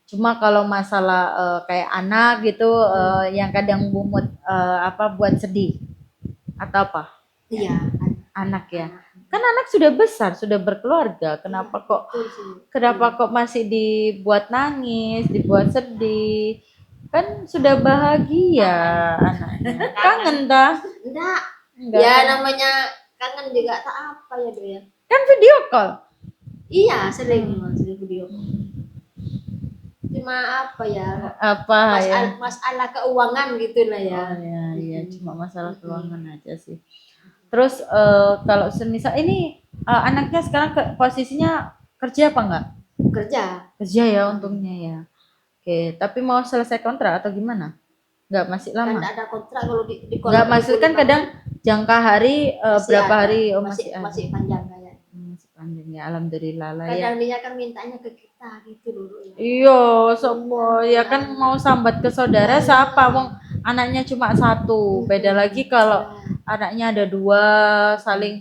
Cuma kalau masalah kayak anak gitu yang kadang Bu Mut buat sedih atau apa? Iya. Anak ya. Kan anak sudah besar, sudah berkeluarga. Kenapa kok masih dibuat nangis, dibuat sedih? Kan sudah bahagia anaknya. Kangen dah? Enggak. Enggak. Ya namanya kangen juga tak apa ya Do ya. Kan video call. Iya sering memang sering video. Cuma apa ya? Apa ya? Masalah keuangan gitu lah ya. Oh ya, iya cuma masalah keuangan aja sih. Terus kalau semisal ini anaknya sekarang posisinya kerja apa enggak? Kerja. Kerja ya untungnya ya. Oke, tapi mau selesai kontrak atau gimana? Enggak, masih Kan lama. ada kontrak kalau di Enggak, maksud kan kadang jangka hari berapa ada. hari masih ada. masih panjang kayak. Masih panjang ya, alhamdulillah lah ya. Kadang dia kan mintanya ke kita gitu dulu ya. Iya, semua ya kan mau sambat ke saudara siapa wong anaknya cuma satu. Beda lagi kalau anaknya ada dua saling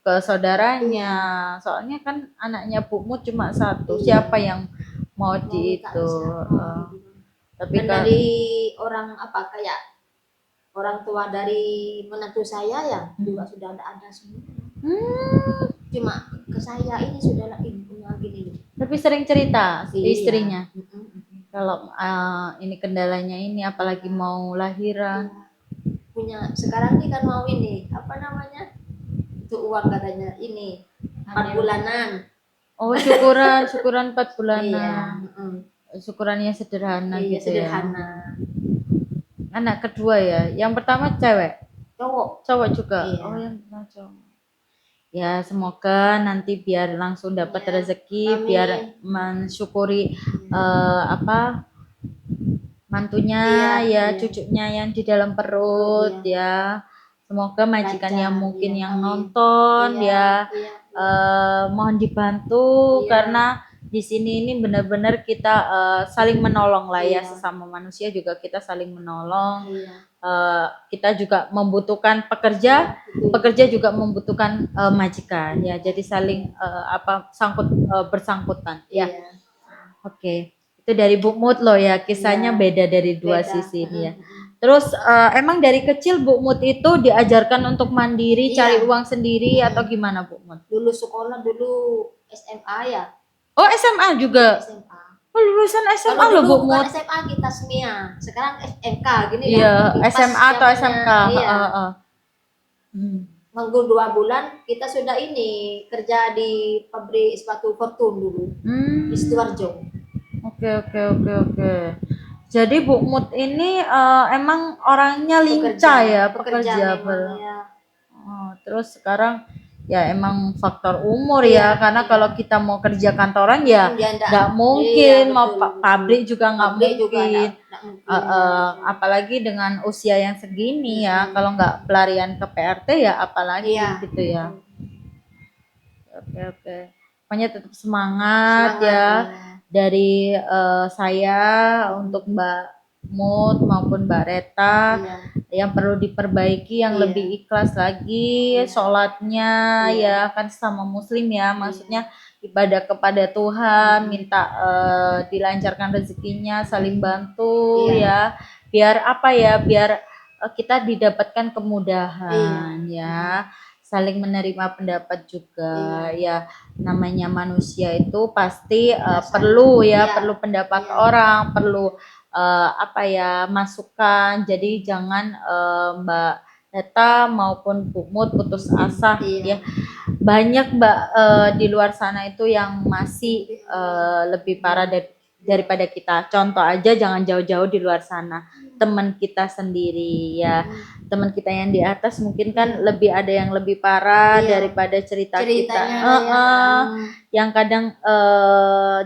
ke saudaranya. Soalnya kan anaknya Bu Mut cuma satu. Siapa yang mau di itu? Tapi Dan dari orang apa kayak orang tua dari menantu saya ya juga sudah ada semua. Cuma ke saya ini sudah lagi punya gini. Tapi sering cerita Iya. istrinya. Kalau ini kendalanya ini apalagi mau lahiran. Punya sekarang nih kan mau ini apa namanya? Itu uang katanya ini 4 bulanan. Oh, syukuran 4 bulanan. Iya. Syukurannya sederhana Iya, gitu sederhana. ya. Anak kedua ya. Yang pertama cewek. Cowok juga. Iya. Oh, yang pertama cowok. Ya, semoga nanti biar langsung dapat Ya, rezeki, amin. biar mensyukuri mantunya Iya, iya. cucunya yang di dalam perut ya. Semoga majikan Lancar, yang mungkin iya, yang amin. nonton Iya, ya iya. mohon dibantu Iya. karena di sini ini benar-benar kita saling menolong lah ya, Iya. sesama manusia juga kita saling menolong. Iya. Kita juga membutuhkan pekerja, Betul. pekerja juga membutuhkan majikan ya. Jadi saling bersangkutan ya. Iya. Oke. Itu dari Bu Mut loh ya, kisahnya Iya. beda dari dua Beda. sisi ini ya. Terus emang dari kecil Bu Mut itu diajarkan untuk mandiri, Iya. cari uang sendiri atau gimana Bu Mut? Dulu sekolah dulu SMA ya. Oh, SMA juga. SMA. Oh, lulusan SMA Kalau loh Bu dulu Mut. bukan SMA kita SMIA. Sekarang SMK gini Iya, kan. SMA atau SMK. Iya. Hmm. Minggu 2 bulan kita sudah ini kerja di pabrik sepatu Fortune dulu di Sidoarjo. Oke. Jadi Bu Mut ini emang orangnya lincah ya, pekerja. memang, ya. Terus sekarang ya emang faktor umur ya, karena kalau kita mau kerja kantoran ya nggak mungkin, iya, mau betul. pabrik juga nggak Pabrik juga mungkin. nggak mungkin. Apalagi dengan usia yang segini ya, kalau nggak pelarian ke PRT ya apalagi Iya. gitu ya. Oke. Pokoknya tetap semangat ya. Dari saya untuk Mbak Mut maupun Mbak Reta, yang perlu diperbaiki, yang lebih ikhlas lagi sholatnya ya, kan sama muslim ya, maksudnya ibadah kepada Tuhan, minta dilancarkan rezekinya, saling bantu ya, biar apa ya, biar kita didapatkan kemudahan ya, saling menerima pendapat juga ya. Namanya manusia itu pasti perlu ya, perlu pendapat orang, perlu masukan. Jadi jangan Mbak Neta maupun Bu Mut putus asa ya. Banyak Mbak di luar sana itu yang masih lebih parah daripada kita. Contoh aja, jangan jauh-jauh di luar sana, teman kita sendiri ya. Teman kita yang di atas mungkin kan lebih ada yang lebih parah daripada ceritanya kita. Yang kadang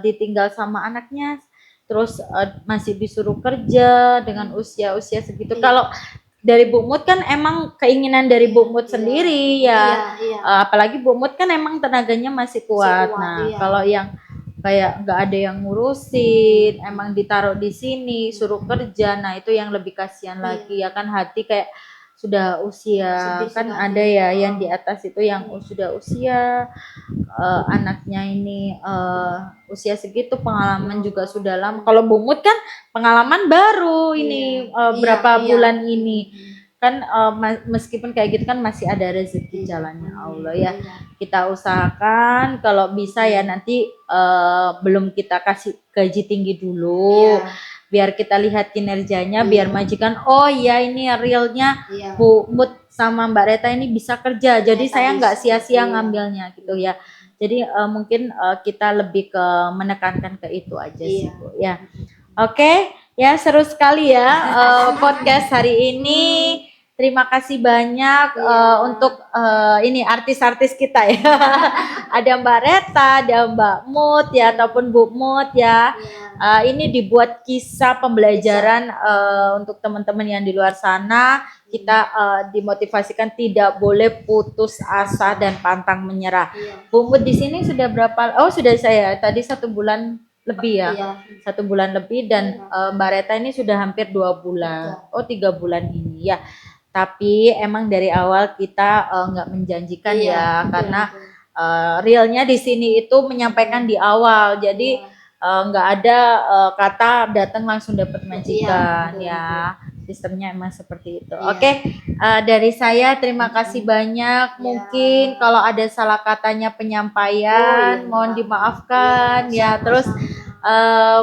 ditinggal sama anaknya, terus masih disuruh kerja dengan usia segitu. Kalau dari Bu Mut kan emang keinginan dari Bu Mut sendiri ya. Apalagi Bu Mut kan emang tenaganya masih kuat. Nah, kalau yang kayak nggak ada yang ngurusin, emang ditaruh di sini suruh kerja, nah itu yang lebih kasihan lagi ya kan, hati kayak sudah usia kan ada ya yang di atas itu yang sudah usia anaknya ini usia segitu, pengalaman juga sudah lama. Kalau Bu Mut kan pengalaman baru ini berapa bulan ini kan, meskipun kayak gitu kan masih ada rezeki jalannya Allah ya. Kita usahakan kalau bisa ya nanti belum kita kasih gaji tinggi dulu, biar kita lihat kinerjanya, Iya. biar majikan oh iya ini realnya Iya. Bu Mut sama Mbak Reta ini bisa kerja, jadi Ternyata saya nggak bisa. sia-sia Iya. ngambilnya gitu ya. Jadi mungkin kita lebih ke menekankan ke itu aja sih Iya. Bu ya. Oke, ya seru sekali ya podcast hari ini. Terima kasih banyak Iya. untuk ini artis-artis kita ya. Ada Mbak Reta, ada Mbak Mut ya ataupun Bu Mut ya. Iya. Ini dibuat kisah pembelajaran untuk teman-teman yang di luar sana. Kita dimotivasikan tidak boleh putus asa dan pantang menyerah. Iya. Bu Mut di sini sudah berapa? Oh sudah saya tadi 1 bulan lebih ya. Iya. 1 bulan lebih dan Mbak Reta ini sudah hampir 2 bulan. Oh 3 bulan ini ya. Tapi emang dari awal kita nggak menjanjikan Iya, ya betul, karena betul. realnya di sini itu menyampaikan di awal. Jadi nggak ada kata datang langsung dapat majikan betul, ya. Sistemnya emang seperti itu. Iya. Oke, dari saya terima kasih banyak. Mungkin kalau ada salah katanya penyampaian, mohon dimaafkan ya. Terus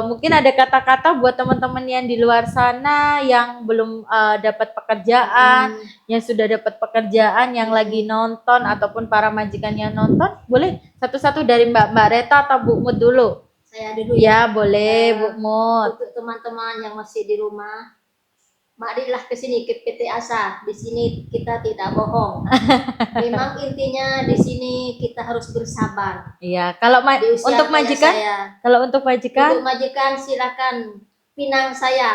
mungkin ada kata-kata buat teman-teman yang di luar sana yang belum dapat pekerjaan, yang sudah dapat pekerjaan, yang lagi nonton ataupun para majikan yang nonton, boleh satu-satu dari Mbak Reta atau Bu Mut dulu? Saya dulu Ya, boleh Ya, Bu Mut. Untuk teman-teman yang masih di rumah, marilah ke sini ke PT Asa. Di sini kita tidak bohong. Memang intinya di sini kita harus bersabar. Iya, kalau Di usia untuk kayak majikan, saya. kalau untuk majikan, Untuk majikan silakan pinang saya.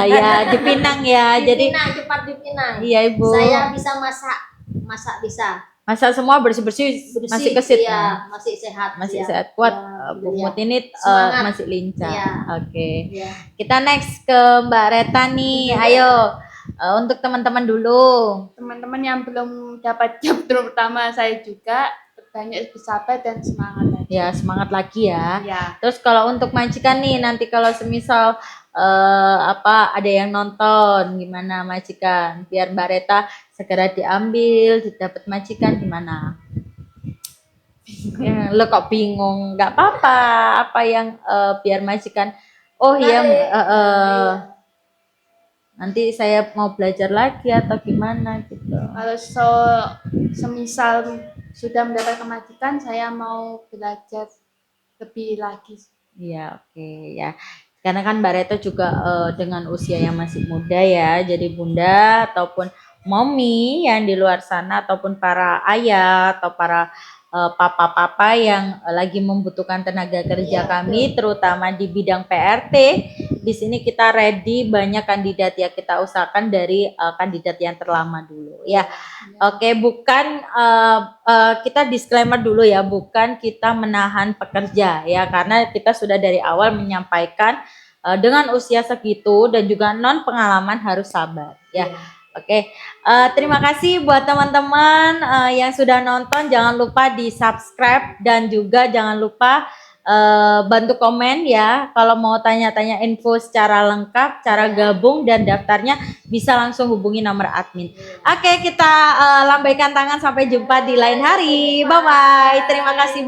ya dipinang ya. Jadi Dipinang, cepat dipinang. iya Ibu. Saya bisa masak bisa. Masa semua bersih-bersih masih kesit Iya, masih sehat. masih ya. sehat kuat. Ya, Bu iya. Mut ini Semangat. masih lincah. Iya. Oke. Iya. Kita next ke Mbak Reta nih. Ayo untuk teman-teman dulu. Teman-teman yang belum dapat job terutama saya juga banyak bersabar dan semangat aja. Ya, semangat lagi ya. Ya. Terus kalau untuk majikan nih nanti kalau semisal ada yang nonton gimana majikan biar Mbak Reta segera diambil dapat majikan gimana? Ya, lo kok bingung? Nggak apa-apa. Apa yang biar majikan? Oh iya, nanti saya mau belajar lagi atau gimana gitu. Kalau semisal sudah mendapatkan majikan, saya mau belajar lebih lagi. Iya, oke ya. Karena kan Mbak Reta juga dengan usia yang masih muda ya, jadi bunda ataupun mommy yang di luar sana ataupun para ayah atau para papa-papa yang lagi membutuhkan tenaga kerja kami, terutama di bidang PRT. Di sini kita ready, banyak kandidat ya, kita usahakan dari kandidat yang terlama dulu ya. Oke, bukan kita disclaimer dulu ya, bukan kita menahan pekerja ya, karena kita sudah dari awal menyampaikan dengan usia segitu dan juga non pengalaman harus sabar ya. Oke, terima kasih buat teman-teman yang sudah nonton. Jangan lupa di subscribe dan juga jangan lupa bantu komen ya. Kalau mau tanya-tanya info secara lengkap, cara gabung dan daftarnya bisa langsung hubungi nomor admin. Oke, kita lambaikan tangan sampai jumpa di lain hari. Bye bye. Terima kasih.